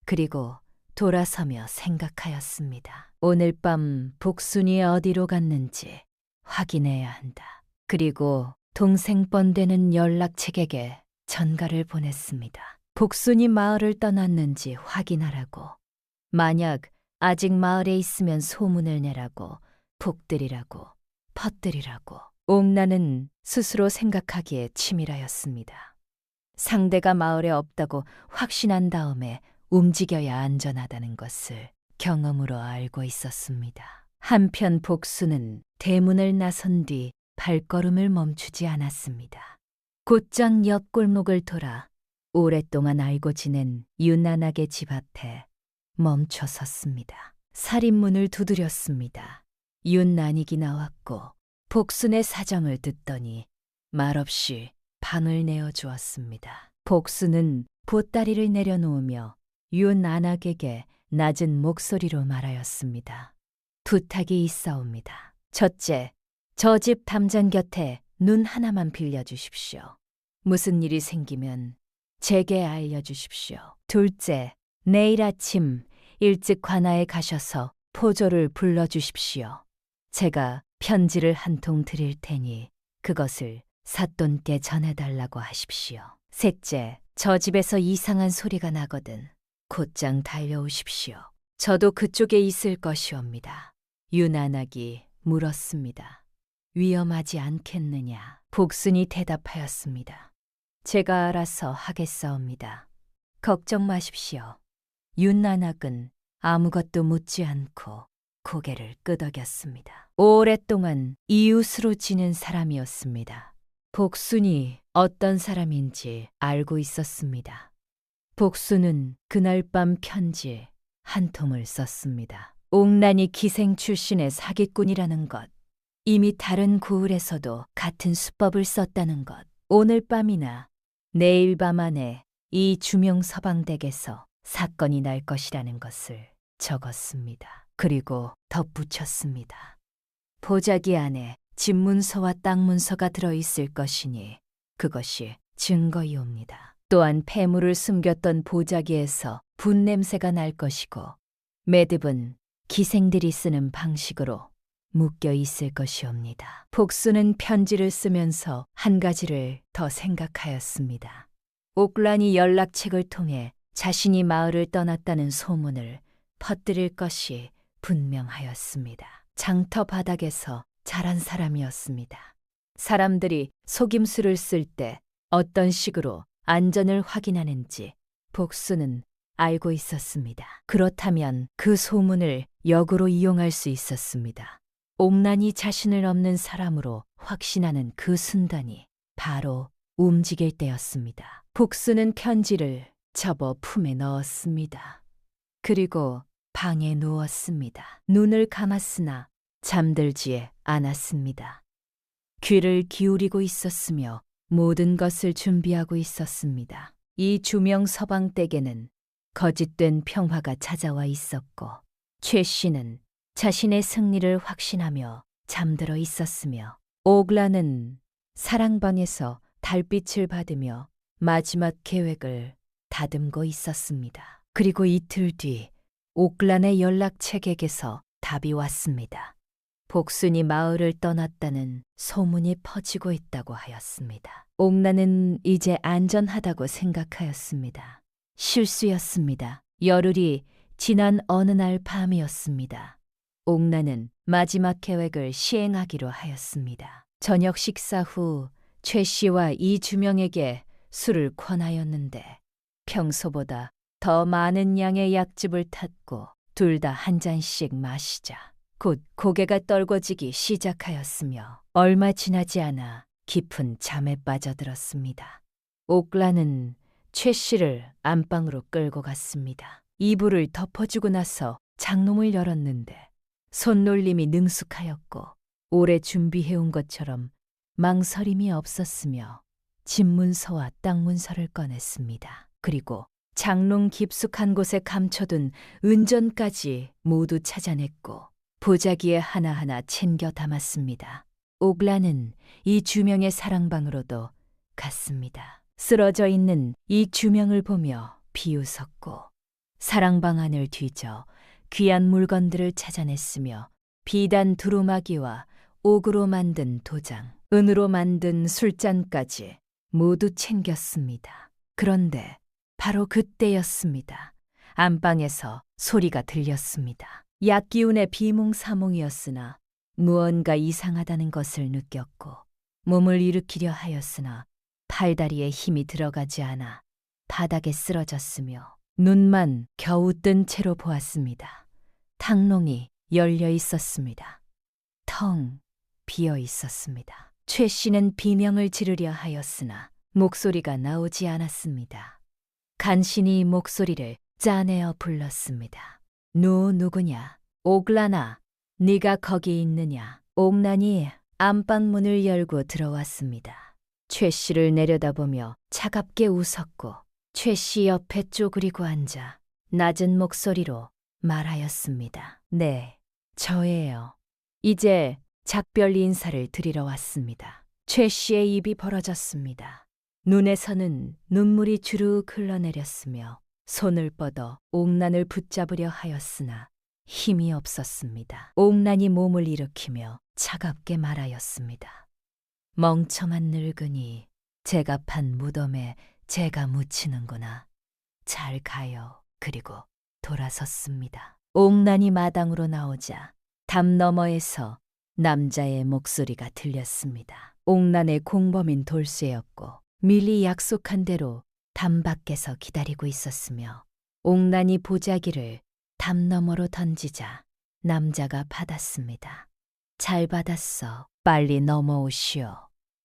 그리고 돌아서며 생각하였습니다. 오늘 밤 복순이 어디로 갔는지 확인해야 한다. 그리고 동생 뻔되는 연락책에게 전가를 보냈습니다. 복순이 마을을 떠났는지 확인하라고. 만약 아직 마을에 있으면 소문을 내라고, 폭들이라고, 퍼뜨리라고. 옥나는 스스로 생각하기에 치밀하였습니다. 상대가 마을에 없다고 확신한 다음에 움직여야 안전하다는 것을 경험으로 알고 있었습니다. 한편 복수는 대문을 나선 뒤 발걸음을 멈추지 않았습니다. 곧장 옆 골목을 돌아 오랫동안 알고 지낸 윤난학의 집 앞에 멈춰 섰습니다. 살인문을 두드렸습니다. 윤난익이 나왔고 복순의 사정을 듣더니 말없이 방을 내어주었습니다. 복순은 보따리를 내려놓으며 윤난학에게 낮은 목소리로 말하였습니다. 부탁이 있사옵니다. 첫째, 저 집 담장 곁에 눈 하나만 빌려주십시오. 무슨 일이 생기면 제게 알려주십시오. 둘째, 내일 아침 일찍 관아에 가셔서 포조를 불러주십시오. 제가 편지를 한 통 드릴 테니 그것을 삿돈께 전해달라고 하십시오. 셋째, 저 집에서 이상한 소리가 나거든 곧장 달려오십시오. 저도 그쪽에 있을 것이옵니다. 유난하기 물었습니다. 위험하지 않겠느냐? 복순이 대답하였습니다. 제가 알아서 하겠사옵니다. 걱정 마십시오. 윤난학은 아무것도 묻지 않고 고개를 끄덕였습니다. 오랫동안 이웃으로 지낸 사람이었습니다. 복순이 어떤 사람인지 알고 있었습니다. 복순은 그날 밤 편지 한 통을 썼습니다. 옥란이 기생 출신의 사기꾼이라는 것, 이미 다른 고을에서도 같은 수법을 썼다는 것, 오늘 밤이나 내일 밤 안에 이 주명 서방댁에서 사건이 날 것이라는 것을 적었습니다. 그리고 덧붙였습니다. 보자기 안에 집문서와 땅문서가 들어있을 것이니 그것이 증거이옵니다. 또한 폐물을 숨겼던 보자기에서 분냄새가 날 것이고 매듭은 기생들이 쓰는 방식으로 묶여 있을 것이옵니다. 복수는 편지를 쓰면서 한 가지를 더 생각하였습니다. 옥란이 연락책을 통해 자신이 마을을 떠났다는 소문을 퍼뜨릴 것이 분명하였습니다. 장터 바닥에서 자란 사람이었습니다. 사람들이 속임수를 쓸 때 어떤 식으로 안전을 확인하는지 복수는 알고 있었습니다. 그렇다면 그 소문을 역으로 이용할 수 있었습니다. 옥란이 자신을 없는 사람으로 확신하는 그 순간이 바로 움직일 때였습니다. 복수는 편지를 접어 품에 넣었습니다. 그리고 방에 누웠습니다. 눈을 감았으나 잠들지 않았습니다. 귀를 기울이고 있었으며 모든 것을 준비하고 있었습니다. 이 주명 서방댁에는 거짓된 평화가 찾아와 있었고 최 씨는 자신의 승리를 확신하며 잠들어 있었으며 옥란은 사랑방에서 달빛을 받으며 마지막 계획을 다듬고 있었습니다. 그리고 이틀 뒤 옥란의 연락책에게서 답이 왔습니다. 복순이 마을을 떠났다는 소문이 퍼지고 있다고 하였습니다. 옥란은 이제 안전하다고 생각하였습니다. 실수였습니다. 열흘이 지난 어느 날 밤이었습니다. 옥란은 마지막 계획을 시행하기로 하였습니다. 저녁 식사 후 최 씨와 이 주명에게 술을 권하였는데 평소보다 더 많은 양의 약즙을 탔고 둘 다 한 잔씩 마시자 곧 고개가 떨궈지기 시작하였으며 얼마 지나지 않아 깊은 잠에 빠져들었습니다. 옥란은 최 씨를 안방으로 끌고 갔습니다. 이불을 덮어주고 나서 장롱을 열었는데 손놀림이 능숙하였고 오래 준비해온 것처럼 망설임이 없었으며 집문서와 땅문서를 꺼냈습니다. 그리고 장롱 깊숙한 곳에 감춰둔 은전까지 모두 찾아냈고 보자기에 하나하나 챙겨 담았습니다. 옥란은 이 주명의 사랑방으로도 갔습니다. 쓰러져 있는 이 주명을 보며 비웃었고 사랑방 안을 뒤져 귀한 물건들을 찾아냈으며 비단 두루마기와 옥으로 만든 도장, 은으로 만든 술잔까지 모두 챙겼습니다. 그런데 바로 그때였습니다. 안방에서 소리가 들렸습니다. 약기운의 비몽사몽이었으나 무언가 이상하다는 것을 느꼈고 몸을 일으키려 하였으나 팔다리에 힘이 들어가지 않아 바닥에 쓰러졌으며 눈만 겨우 뜬 채로 보았습니다. 탕롱이 열려 있었습니다. 텅 비어 있었습니다. 최 씨는 비명을 지르려 하였으나 목소리가 나오지 않았습니다. 간신히 목소리를 짜내어 불렀습니다. 누구냐? 옥란아, 네가 거기 있느냐? 옥란이 안방문을 열고 들어왔습니다. 최 씨를 내려다보며 차갑게 웃었고 최 씨 옆에 쪼그리고 앉아 낮은 목소리로 말하였습니다. 네, 저예요. 이제 작별 인사를 드리러 왔습니다. 최 씨의 입이 벌어졌습니다. 눈에서는 눈물이 주르륵 흘러내렸으며 손을 뻗어 옥란을 붙잡으려 하였으나 힘이 없었습니다. 옥란이 몸을 일으키며 차갑게 말하였습니다. 멍청한 늙은이, 제가 판 무덤에 제가 묻히는구나. 잘 가요. 그리고 돌아섰습니다. 옥란이 마당으로 나오자 담 너머에서 남자의 목소리가 들렸습니다. 옥란의 공범인 돌쇠였고 미리 약속한 대로 담 밖에서 기다리고 있었으며 옥란이 보자기를 담 너머로 던지자 남자가 받았습니다. 잘 받았어. 빨리 넘어오시오.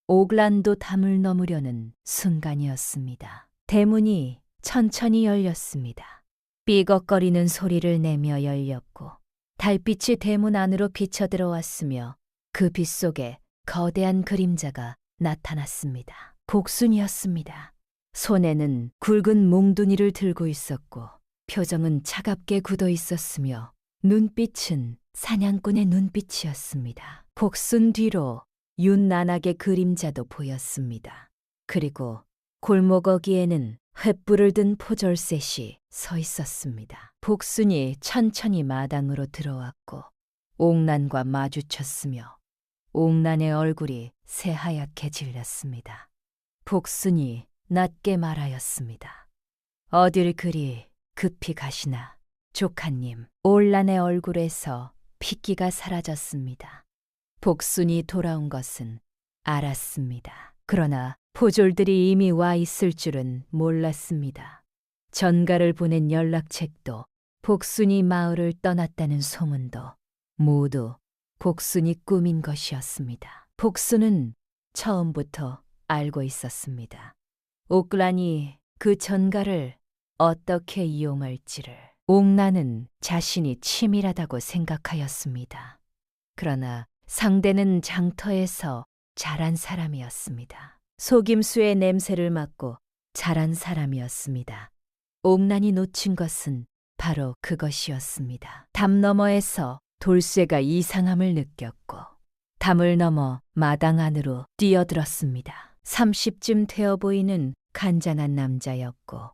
옥란도 담을 넘으려는 순간이었습니다. 대문이 천천히 열렸습니다. 삐걱거리는 소리를 내며 열렸고 달빛이 대문 안으로 비쳐 들어왔으며 그 빛 속에 거대한 그림자가 나타났습니다. 복순이었습니다. 손에는 굵은 몽둥이를 들고 있었고 표정은 차갑게 굳어 있었으며 눈빛은 사냥꾼의 눈빛이었습니다. 복순 뒤로 윤난하게 그림자도 보였습니다. 그리고 골목 어귀에는 횃불을 든 포졸셋이 서 있었습니다. 복순이 천천히 마당으로 들어왔고 옥란과 마주쳤으며 옥란의 얼굴이 새하얗게 질렸습니다. 복순이 낮게 말하였습니다. 어딜 그리 급히 가시나, 조카님. 옥란의 얼굴에서 핏기가 사라졌습니다. 복순이 돌아온 것은 알았습니다. 그러나 포졸들이 이미 와 있을 줄은 몰랐습니다. 전가를 보낸 연락책도 복순이 마을을 떠났다는 소문도 모두 복순이 꾸민 것이었습니다. 복순은 처음부터 알고 있었습니다. 옥란이 그 전가를 어떻게 이용할지를. 옥란은 자신이 치밀하다고 생각하였습니다. 그러나 상대는 장터에서 자란 사람이었습니다. 속임수의 냄새를 맡고 자란 사람이었습니다. 옥란이 놓친 것은 바로 그것이었습니다. 담 너머에서 돌쇠가 이상함을 느꼈고 담을 넘어 마당 안으로 뛰어들었습니다. 30쯤 되어 보이는 간장한 남자였고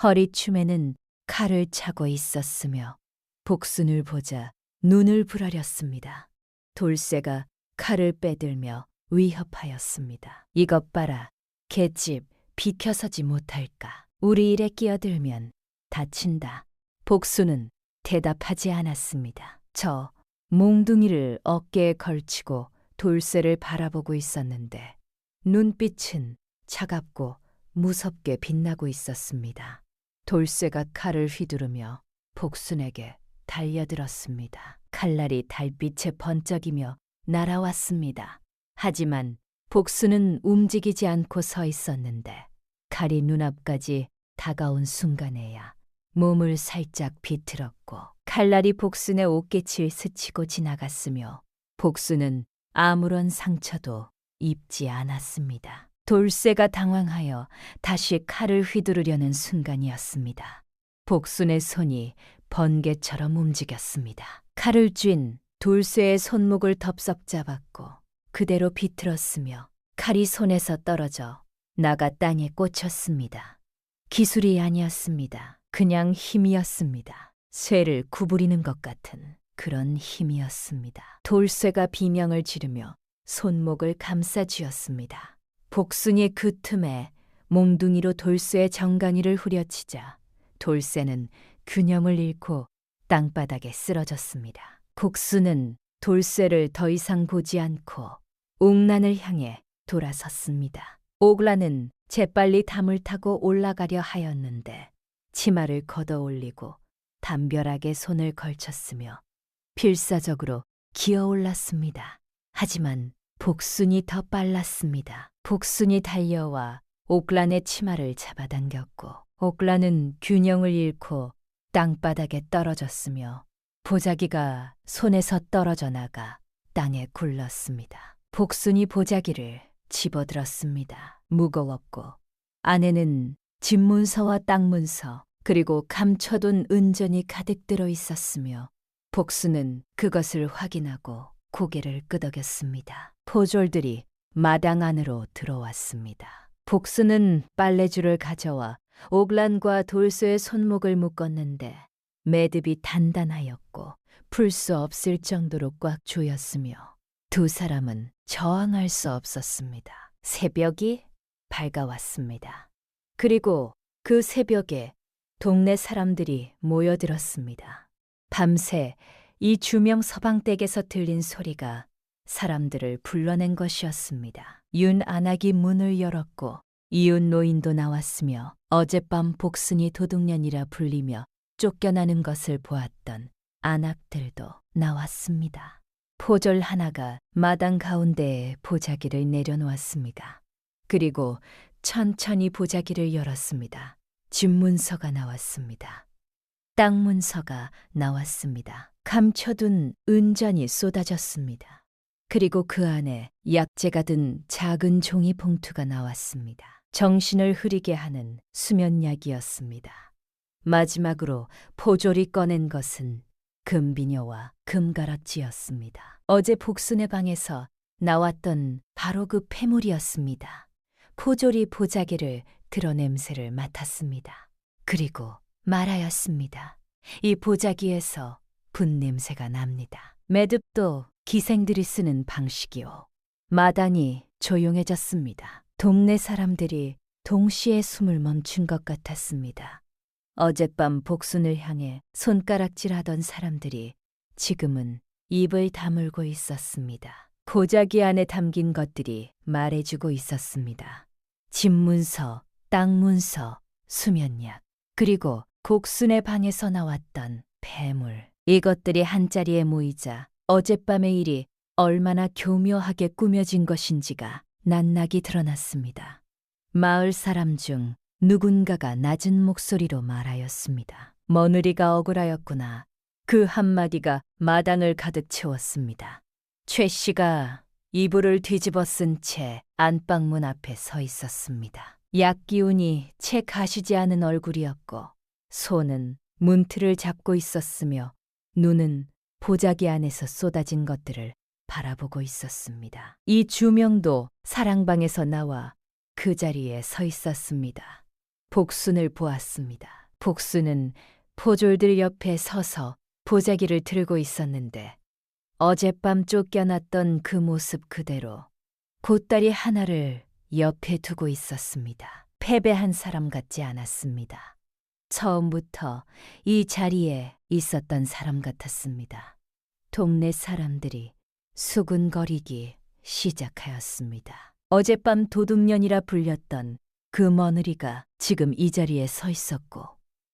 허리춤에는 칼을 차고 있었으며 복순을 보자 눈을 부라렸습니다. 돌쇠가 칼을 빼들며 위협하였습니다. 이것 봐라. 갯집 비켜서지 못할까. 우리 일에 끼어들면 다친다. 복순은 대답하지 않았습니다. 저 몽둥이를 어깨에 걸치고 돌쇠를 바라보고 있었는데 눈빛은 차갑고 무섭게 빛나고 있었습니다. 돌쇠가 칼을 휘두르며 복순에게 달려들었습니다. 칼날이 달빛에 번쩍이며 날아왔습니다. 하지만 복순은 움직이지 않고 서 있었는데 칼이 눈앞까지 다가온 순간에야 몸을 살짝 비틀었고 칼날이 복순의 옷깃을 스치고 지나갔으며 복순은 아무런 상처도 입지 않았습니다. 돌쇠가 당황하여 다시 칼을 휘두르려는 순간이었습니다. 복순의 손이 번개처럼 움직였습니다. 칼을 쥔 돌쇠의 손목을 덥석 잡았고 그대로 비틀었으며 칼이 손에서 떨어져 나가 땅에 꽂혔습니다. 기술이 아니었습니다. 그냥 힘이었습니다. 쇠를 구부리는 것 같은 그런 힘이었습니다. 돌쇠가 비명을 지르며 손목을 감싸쥐었습니다. 복순이 그 틈에 몽둥이로 돌쇠의 정강이를 후려치자 돌쇠는 균형을 잃고 땅바닥에 쓰러졌습니다. 복순은 돌쇠를 더 이상 보지 않고 옥란을 향해 돌아섰습니다. 옥란은 재빨리 담을 타고 올라가려 하였는데 치마를 걷어 올리고 담벼락에 손을 걸쳤으며 필사적으로 기어올랐습니다. 하지만 복순이 더 빨랐습니다. 복순이 달려와 옥란의 치마를 잡아당겼고 옥란은 균형을 잃고 땅바닥에 떨어졌으며 보자기가 손에서 떨어져 나가 땅에 굴렀습니다. 복순이 보자기를 집어들었습니다. 무거웠고 안에는 집문서와 땅문서 그리고 감춰둔 은전이 가득 들어 있었으며 복수는 그것을 확인하고 고개를 끄덕였습니다. 포졸들이 마당 안으로 들어왔습니다. 복수는 빨래줄을 가져와 옥란과 돌소의 손목을 묶었는데 매듭이 단단하였고 풀 수 없을 정도로 꽉 조였으며 두 사람은 저항할 수 없었습니다. 새벽이 밝아왔습니다. 그리고 그 새벽에 동네 사람들이 모여들었습니다. 밤새 이 주명 서방댁에서 들린 소리가 사람들을 불러낸 것이었습니다. 윤 안악이 문을 열었고 이웃 노인도 나왔으며 어젯밤 복순이 도둑년이라 불리며 쫓겨나는 것을 보았던 안악들도 나왔습니다. 포졸 하나가 마당 가운데에 보자기를 내려놓았습니다. 그리고 천천히 보자기를 열었습니다. 집문서가 나왔습니다. 땅 문서가 나왔습니다. 감춰둔 은전이 쏟아졌습니다. 그리고 그 안에 약재가 든 작은 종이 봉투가 나왔습니다. 정신을 흐리게 하는 수면약이었습니다. 마지막으로 포졸이 꺼낸 것은 금비녀와 금가락지였습니다. 어제 복순의 방에서 나왔던 바로 그 폐물이었습니다. 포졸이 보자기를 들어 냄새를 맡았습니다. 그리고 말하였습니다. 이 보자기에서 분 냄새가 납니다. 매듭도 기생들이 쓰는 방식이요. 마당이 조용해졌습니다. 동네 사람들이 동시에 숨을 멈춘 것 같았습니다. 어젯밤 복순을 향해 손가락질하던 사람들이 지금은 입을 다물고 있었습니다. 보자기 안에 담긴 것들이 말해주고 있었습니다. 집문서, 땅문서, 수면약, 그리고 곡순의 방에서 나왔던 폐물. 이것들이 한자리에 모이자 어젯밤의 일이 얼마나 교묘하게 꾸며진 것인지가 낱낱이 드러났습니다. 마을 사람 중 누군가가 낮은 목소리로 말하였습니다. 며느리가 억울하였구나. 그 한마디가 마당을 가득 채웠습니다. 최 씨가 이불을 뒤집어 쓴 채 안방문 앞에 서 있었습니다. 약기운이 채 가시지 않은 얼굴이었고 손은 문틀을 잡고 있었으며 눈은 보자기 안에서 쏟아진 것들을 바라보고 있었습니다. 이 주명도 사랑방에서 나와 그 자리에 서 있었습니다. 복순을 보았습니다. 복순은 포졸들 옆에 서서 보자기를 들고 있었는데 어젯밤 쫓겨났던 그 모습 그대로 보따리 하나를 옆에 두고 있었습니다. 패배한 사람 같지 않았습니다. 처음부터 이 자리에 있었던 사람 같았습니다. 동네 사람들이 수군거리기 시작하였습니다. 어젯밤 도둑년이라 불렸던 그 며느리가 지금 이 자리에 서 있었고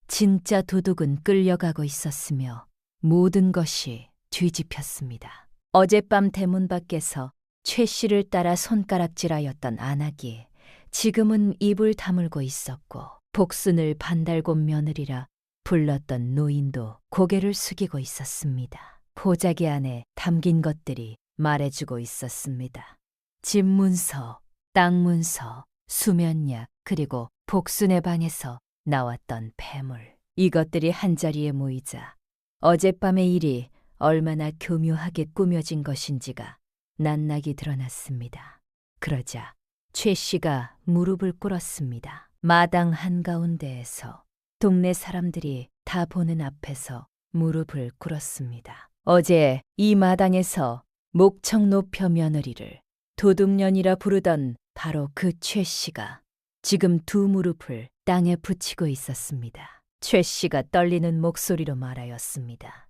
진짜 도둑은 끌려가고 있었으며 모든 것이 뒤집혔습니다. 어젯밤 대문 밖에서 최 씨를 따라 손가락질하였던 안악이 지금은 입을 다물고 있었고 복순을 반달곰 며느리라 불렀던 노인도 고개를 숙이고 있었습니다. 보자기 안에 담긴 것들이 말해주고 있었습니다. 집문서, 땅문서, 수면약, 그리고 복순의 방에서 나왔던 폐물. 이것들이 한자리에 모이자 어젯밤의 일이 얼마나 교묘하게 꾸며진 것인지가 낱낱이 드러났습니다. 그러자 최 씨가 무릎을 꿇었습니다. 마당 한가운데에서 동네 사람들이 다 보는 앞에서 무릎을 꿇었습니다. 어제 이 마당에서 목청 높여 며느리를 도둑년이라 부르던 바로 그 최 씨가 지금 두 무릎을 땅에 붙이고 있었습니다. 최 씨가 떨리는 목소리로 말하였습니다.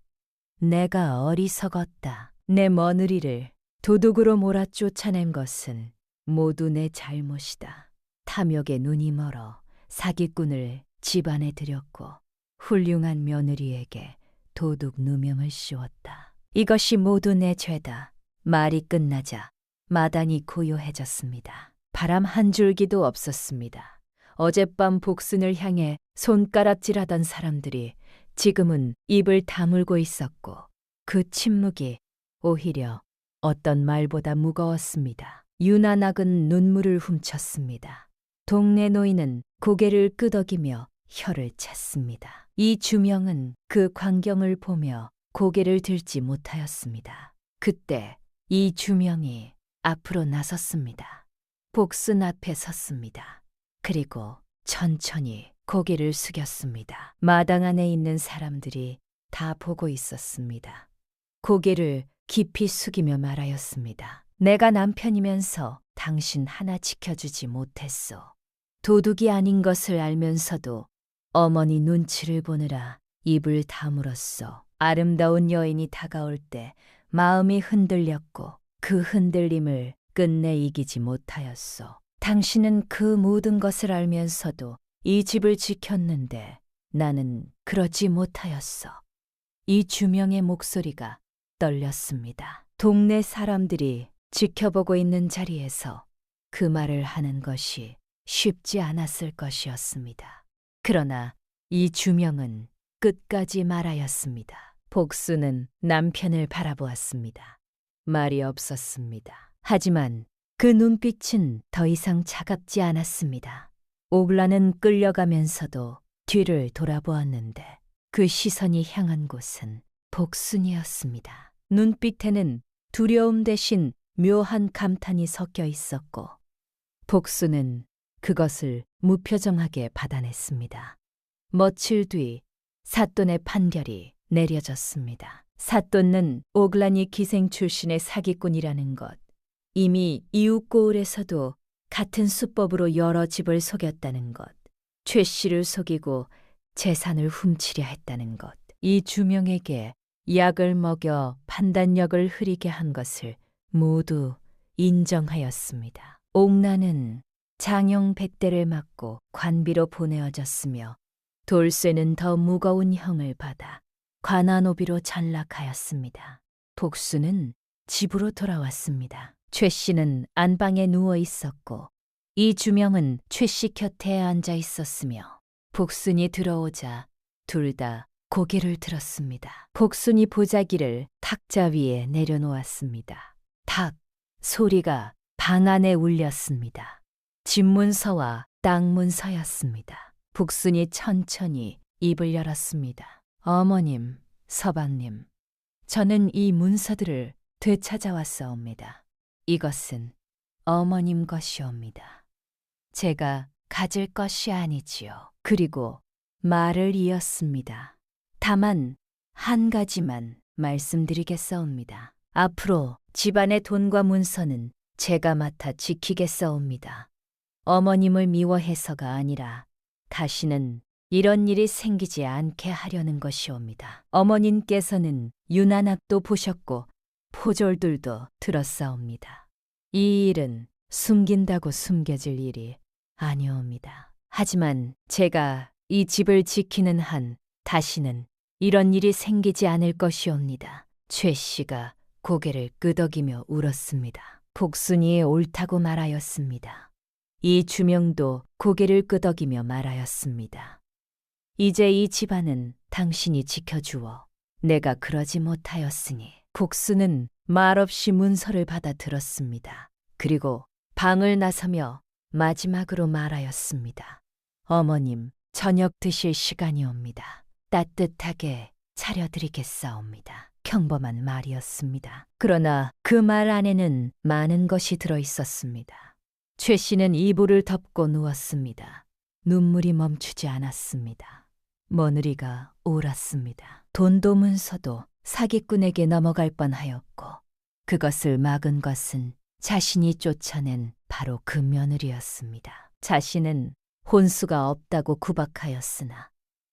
내가 어리석었다. 내 며느리를 도둑으로 몰아 쫓아낸 것은 모두 내 잘못이다. 탐욕에 눈이 멀어 사기꾼을 집안에 들였고 훌륭한 며느리에게 도둑 누명을 씌웠다. 이것이 모두 내 죄다. 말이 끝나자 마당이 고요해졌습니다. 바람 한 줄기도 없었습니다. 어젯밤 복순을 향해 손가락질하던 사람들이 지금은 입을 다물고 있었고 그 침묵이 오히려 어떤 말보다 무거웠습니다. 유난악은 눈물을 훔쳤습니다. 동네 노인은 고개를 끄덕이며 혀를 찼습니다. 이 주명은 그 광경을 보며 고개를 들지 못하였습니다. 그때 이 주명이 앞으로 나섰습니다. 복순 앞에 섰습니다. 그리고 천천히 고개를 숙였습니다. 마당 안에 있는 사람들이 다 보고 있었습니다. 고개를 깊이 숙이며 말하였습니다. 내가 남편이면서 당신 하나 지켜주지 못했소. 도둑이 아닌 것을 알면서도 어머니 눈치를 보느라 입을 다물었소. 아름다운 여인이 다가올 때 마음이 흔들렸고 그 흔들림을 끝내 이기지 못하였소. 당신은 그 모든 것을 알면서도 이 집을 지켰는데 나는 그러지 못하였소. 이 주명의 목소리가 떨렸습니다. 동네 사람들이 지켜보고 있는 자리에서 그 말을 하는 것이 쉽지 않았을 것이었습니다. 그러나 이 주명은 끝까지 말하였습니다. 복수는 남편을 바라보았습니다. 말이 없었습니다. 하지만 그 눈빛은 더 이상 차갑지 않았습니다. 오글라는 끌려가면서도 뒤를 돌아보았는데 그 시선이 향한 곳은 복순이었습니다. 눈빛에는 두려움 대신 묘한 감탄이 섞여 있었고 복순은 그것을 무표정하게 받아냈습니다. 며칠 뒤 사돈의 판결이 내려졌습니다. 사돈은 오글라니 기생 출신의 사기꾼이라는 것, 이미 이웃 고을에서도 같은 수법으로 여러 집을 속였다는 것, 최 씨를 속이고 재산을 훔치려 했다는 것, 이 주명에게 약을 먹여 판단력을 흐리게 한 것을 모두 인정하였습니다. 옥라는 장형 100대를 맞고 관비로 보내어졌으며 돌쇠는 더 무거운 형을 받아 관아노비로 전락하였습니다. 복수는 집으로 돌아왔습니다. 최 씨는 안방에 누워 있었고 이 주명은 최 씨 곁에 앉아 있었으며 복순이 들어오자 둘 다 고개를 들었습니다. 복순이 보자기를 탁자 위에 내려놓았습니다. 탁 소리가 방 안에 울렸습니다. 집문서와 땅문서였습니다. 복순이 천천히 입을 열었습니다. 어머님, 서방님, 저는 이 문서들을 되찾아왔사옵니다. 이것은 어머님 것이옵니다. 제가 가질 것이 아니지요. 그리고 말을 이었습니다. 다만 한 가지만 말씀드리겠사옵니다. 앞으로 집안의 돈과 문서는 제가 맡아 지키겠사옵니다. 어머님을 미워해서가 아니라 다시는 이런 일이 생기지 않게 하려는 것이옵니다. 어머님께서는 유난학도 보셨고 포졸들도 들었사옵니다. 이 일은 숨긴다고 숨겨질 일이 아니옵니다. 하지만 제가 이 집을 지키는 한 다시는 이런 일이 생기지 않을 것이옵니다. 최 씨가 고개를 끄덕이며 울었습니다. 복순이 옳다고 말하였습니다. 이 주명도 고개를 끄덕이며 말하였습니다. 이제 이 집안은 당신이 지켜주어 내가 그러지 못하였으니 복순은 말없이 문서를 받아 들었습니다. 그리고 방을 나서며 마지막으로 말하였습니다. 어머님, 저녁 드실 시간이옵니다. 따뜻하게 차려드리겠사옵니다. 평범한 말이었습니다. 그러나 그 말 안에는 많은 것이 들어있었습니다. 최 씨는 이불을 덮고 누웠습니다. 눈물이 멈추지 않았습니다. 며느리가 옳았습니다. 돈도 문서도 사기꾼에게 넘어갈 뻔하였고 그것을 막은 것은 자신이 쫓아낸 바로 그 며느리였습니다. 자신은 혼수가 없다고 구박하였으나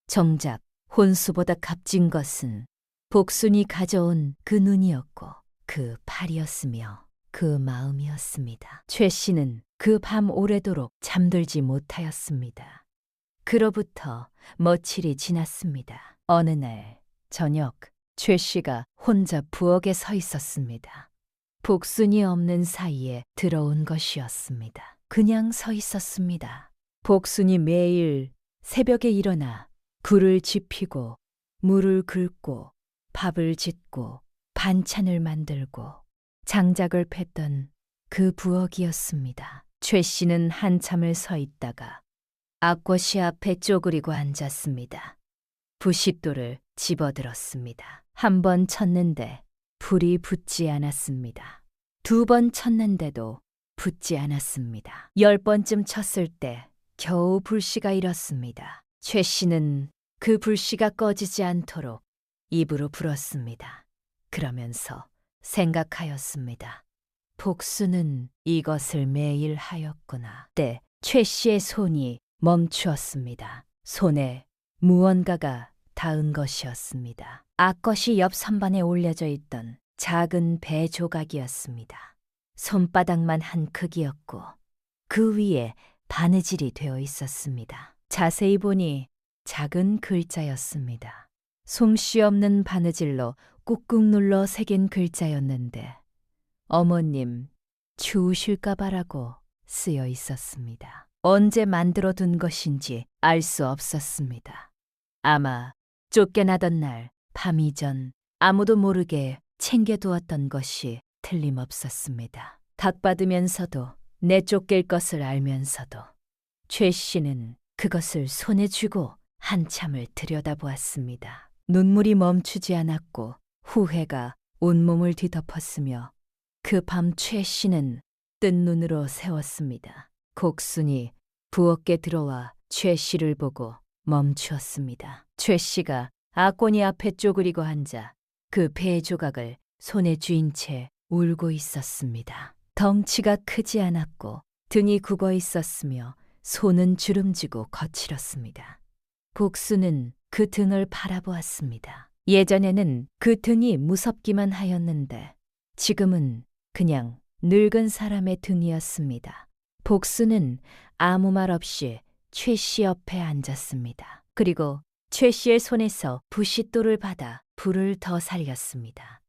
정작 혼수보다 값진 것은 복순이 가져온 그 눈이었고 그 팔이었으며 그 마음이었습니다. 최 씨는 그 밤 오래도록 잠들지 못하였습니다. 그로부터 며칠이 지났습니다. 어느 날 저녁 최 씨가 혼자 부엌에 서 있었습니다. 복순이 없는 사이에 들어온 것이었습니다. 그냥 서 있었습니다. 복순이 매일 새벽에 일어나 굴을 지피고 물을 긁고 밥을 짓고 반찬을 만들고 장작을 팼던 그 부엌이었습니다. 최 씨는 한참을 서 있다가 악꽃이 앞에 쪼그리고 앉았습니다. 부싯돌을 집어들었습니다. 한 번 쳤는데 불이 붙지 않았습니다. 2번 쳤는데도 붙지 않았습니다. 10번쯤 쳤을 때 겨우 불씨가 일었습니다. 최 씨는 그 불씨가 꺼지지 않도록 입으로 불었습니다. 그러면서 생각하였습니다. 복수는 이것을 매일 하였구나. 때 최 씨의 손이 멈추었습니다. 손에 무언가가 닿은 것이었습니다. 악것이 옆 선반에 올려져 있던 작은 배 조각이었습니다. 손바닥만 한 크기였고 그 위에 바느질이 되어 있었습니다. 자세히 보니 작은 글자였습니다. 솜씨 없는 바느질로 꾹꾹 눌러 새긴 글자였는데 어머님 추우실까 봐라고 쓰여 있었습니다. 언제 만들어 둔 것인지 알 수 없었습니다. 아마 쫓겨나던 날 밤 이전 아무도 모르게 챙겨두었던 것이 틀림없었습니다. 닭받으면서도 내쫓길 것을 알면서도 최 씨는 그것을 손에 쥐고 한참을 들여다보았습니다. 눈물이 멈추지 않았고 후회가 온몸을 뒤덮었으며 그 밤 최 씨는 뜬 눈으로 세웠습니다. 곡순이 부엌에 들어와 최 씨를 보고 멈추었습니다. 최 씨가 악고니 앞에 쪼그리고 앉아 그 배 조각을 손에 쥔 채 울고 있었습니다. 덩치가 크지 않았고 등이 굽어 있었으며 손은 주름지고 거칠었습니다. 복수는 그 등을 바라보았습니다. 예전에는 그 등이 무섭기만 하였는데 지금은 그냥 늙은 사람의 등이었습니다. 복수는 아무 말 없이 최 씨 옆에 앉았습니다. 그리고 최 씨의 손에서 부싯돌을 받아 불을 더 살렸습니다.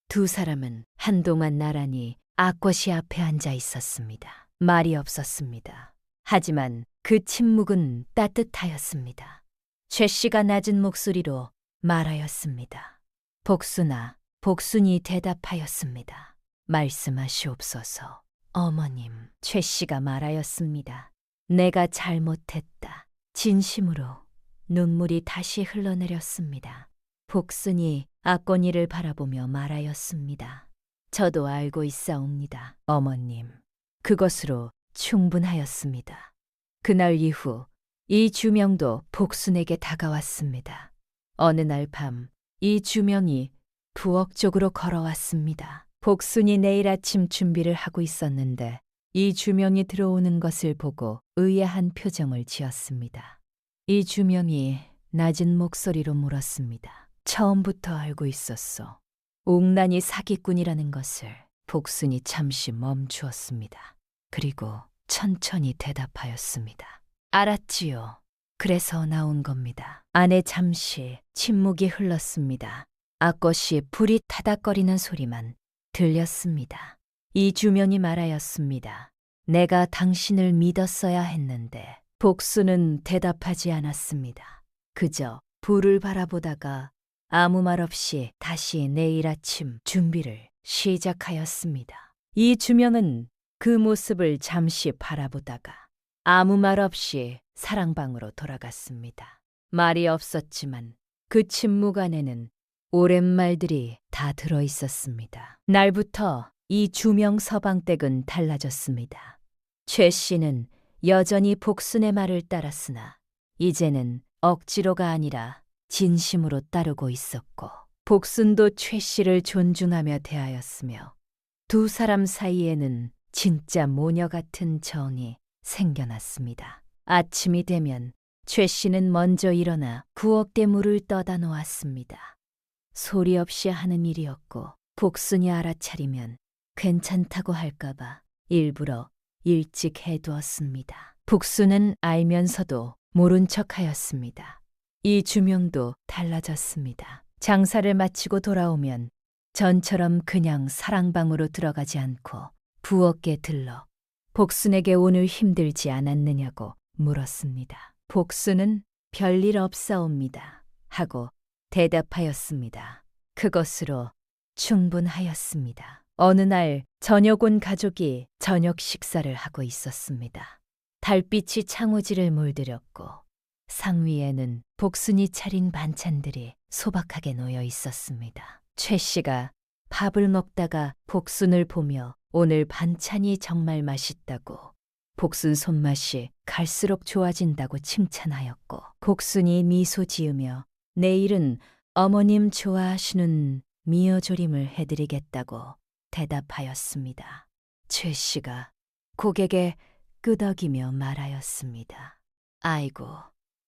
2 사람은 한동안 나란히 악꽃이 앞에 앉아 있었습니다. 말이 없었습니다. 하지만 그 침묵은 따뜻하였습니다. 최 씨가 낮은 목소리로 말하였습니다. 복수나 복순이 대답하였습니다. 말씀하시옵소서. 어머님, 최 씨가 말하였습니다. 내가 잘못했다. 진심으로 눈물이 다시 흘러내렸습니다. 복순이 악고니를 바라보며 말하였습니다. 저도 알고 있사옵니다. 어머님, 그것으로 충분하였습니다. 그날 이후 이 주명도 복순에게 다가왔습니다. 어느 날 밤 이 주명이 부엌 쪽으로 걸어왔습니다. 복순이 내일 아침 준비를 하고 있었는데 이 주명이 들어오는 것을 보고 의아한 표정을 지었습니다. 이 주명이 낮은 목소리로 물었습니다. 처음부터 알고 있었어. 옥란이 사기꾼이라는 것을. 복순이 잠시 멈추었습니다. 그리고 천천히 대답하였습니다. 알았지요. 그래서 나온 겁니다. 안에 잠시 침묵이 흘렀습니다. 악것이 불이 타닥거리는 소리만 들렸습니다. 이 주명이 말하였습니다. 내가 당신을 믿었어야 했는데. 복수는 대답하지 않았습니다. 그저 불을 바라보다가 아무 말 없이 다시 내일 아침 준비를 시작하였습니다. 이 주명은 그 모습을 잠시 바라보다가 아무 말 없이 사랑방으로 돌아갔습니다. 말이 없었지만 그 침묵 안에는 오랜 말들이 다 들어 있었습니다. 날부터 이 주명 서방댁은 달라졌습니다. 최 씨는 여전히 복순의 말을 따랐으나 이제는 억지로가 아니라 진심으로 따르고 있었고 복순도 최 씨를 존중하며 대하였으며 2 사람 사이에는 진짜 모녀 같은 정이 생겨났습니다. 아침이 되면 최 씨는 먼저 일어나 구억대 물을 떠다 놓았습니다. 소리 없이 하는 일이었고 복순이 알아차리면 괜찮다고 할까봐 일부러 일찍 해두었습니다. 복순은 알면서도 모른 척하였습니다. 이 주명도 달라졌습니다. 장사를 마치고 돌아오면 전처럼 그냥 사랑방으로 들어가지 않고 부엌에 들러 복순에게 오늘 힘들지 않았느냐고 물었습니다. 복순은 별일 없사옵니다 하고 대답하였습니다. 그것으로 충분하였습니다. 어느 날 저녁 온 가족이 저녁 식사를 하고 있었습니다. 달빛이 창호지를 물들였고 상 위에는 복순이 차린 반찬들이 소박하게 놓여 있었습니다. 최 씨가 밥을 먹다가 복순을 보며 오늘 반찬이 정말 맛있다고, 복순 손맛이 갈수록 좋아진다고 칭찬하였고, 복순이 미소 지으며 내일은 어머님 좋아하시는 미어조림을 해드리겠다고 대답하였습니다. 최 씨가 고개에 끄덕이며 말하였습니다. 아이고,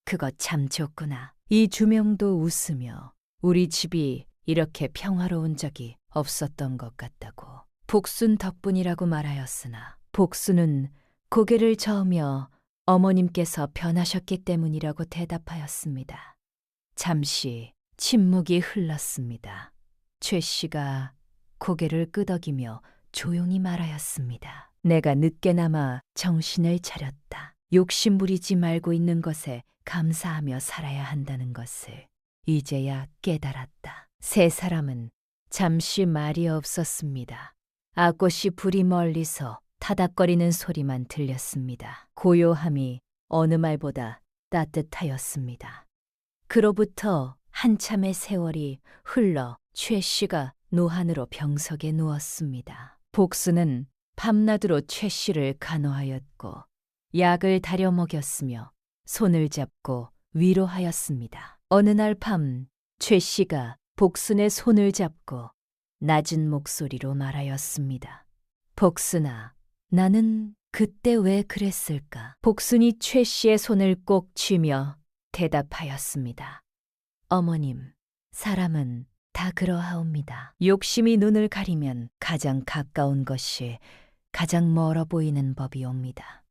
그거 참 좋구나. 이 주명도 웃으며 우리 집이 이렇게 평화로운 적이 없었던 것 같다고. 복순 덕분이라고 말하였으나 복순은 고개를 저으며 어머님께서 변하셨기 때문이라고 대답하였습니다. 잠시 침묵이 흘렀습니다. 최 씨가 고개를 끄덕이며 조용히 말하였습니다. 내가 늦게나마 정신을 차렸다. 욕심 부리지 말고 있는 것에 감사하며 살아야 한다는 것을 이제야 깨달았다. 세 사람은 잠시 말이 없었습니다. 아꽃이 불이 멀리서 타닥거리는 소리만 들렸습니다. 고요함이 어느 말보다 따뜻하였습니다. 그로부터 한참의 세월이 흘러 최 씨가 노한으로 병석에 누웠습니다. 복수는 밤낮으로 최 씨를 간호하였고 약을 다려 먹였으며 손을 잡고 위로하였습니다. 어느 날 밤 최 씨가 복순의 손을 잡고 낮은 목소리로 말하였습니다. 복순아, 나는 그때 왜 그랬을까? 복순이 최 씨의 손을 꼭 쥐며 대답하였습니다. 어머님, 사람은 다 그러하옵니다. 욕심이 눈을 가리면 가장 가까운 것이 가장 멀어 보이는 법이옵니다.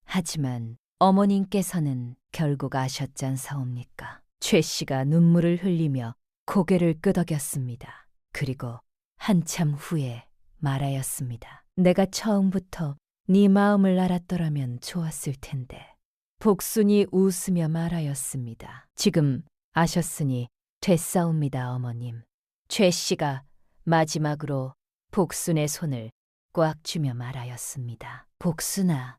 하지만 어머님께서는 결국 아셨잖사옵니까? 최 씨가 눈물을 흘리며 고개를 끄덕였습니다. 그리고 한참 후에 말하였습니다. 내가 처음부터 네 마음을 알았더라면 좋았을 텐데. 복순이 웃으며 말하였습니다. 지금 아셨으니 됐사옵니다, 어머님. 최 씨가 마지막으로 복순의 손을 꽉 쥐며 말하였습니다. 복순아,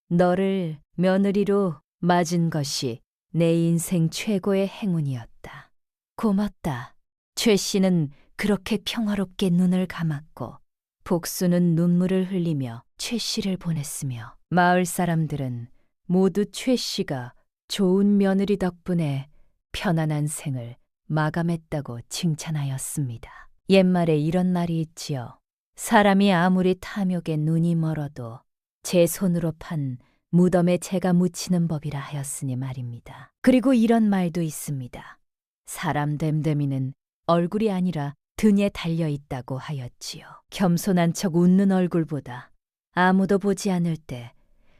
너를 며느리로 맞은 것이 내 인생 최고의 행운이었다. 고맙다. 최 씨는 그렇게 평화롭게 눈을 감았고 복순은 눈물을 흘리며 최 씨를 보냈으며 마을 사람들은 모두 최 씨가 좋은 며느리 덕분에 편안한 생을 마감했다고 칭찬하였습니다. 옛말에 이런 말이 있지요. 사람이 아무리 탐욕에 눈이 멀어도 제 손으로 판 무덤에 제가 묻히는 법이라 하였으니 말입니다. 그리고 이런 말도 있습니다. 사람 됨됨이는 얼굴이 아니라 등에 달려 있다고 하였지요. 겸손한 척 웃는 얼굴보다 아무도 보지 않을 때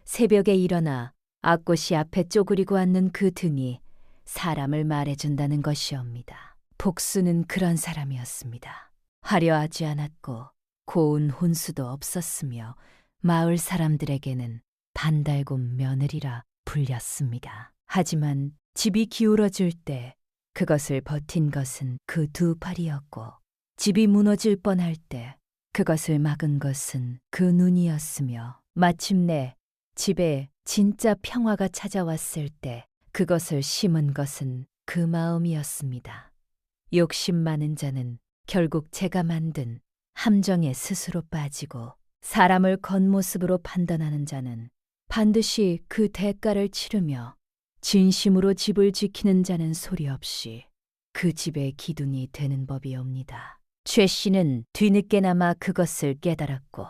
새벽에 일어나 앞꽃이 앞에 쪼그리고 앉는 그 등이 사람을 말해준다는 것이옵니다. 복수는 그런 사람이었습니다. 화려하지 않았고 고운 혼수도 없었으며 마을 사람들에게는 반달곰 며느리라 불렸습니다. 하지만 집이 기울어질 때 그것을 버틴 것은 그 두 팔이었고 집이 무너질 뻔할 때 그것을 막은 것은 그 눈이었으며 마침내 집에 진짜 평화가 찾아왔을 때 그것을 심은 것은 그 마음이었습니다. 욕심 많은 자는 결국 제가 만든 함정에 스스로 빠지고 사람을 겉모습으로 판단하는 자는 반드시 그 대가를 치르며 진심으로 집을 지키는 자는 소리 없이 그 집의 기둥이 되는 법이옵니다. 최 씨는 뒤늦게나마 그것을 깨달았고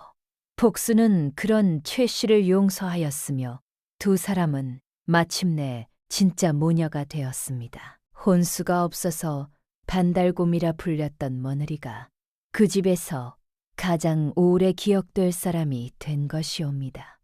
복수는 그런 최 씨를 용서하였으며 두 사람은 마침내 진짜 모녀가 되었습니다. 혼수가 없어서 반달곰이라 불렸던 며느리가 그 집에서 가장 오래 기억될 사람이 된 것이옵니다.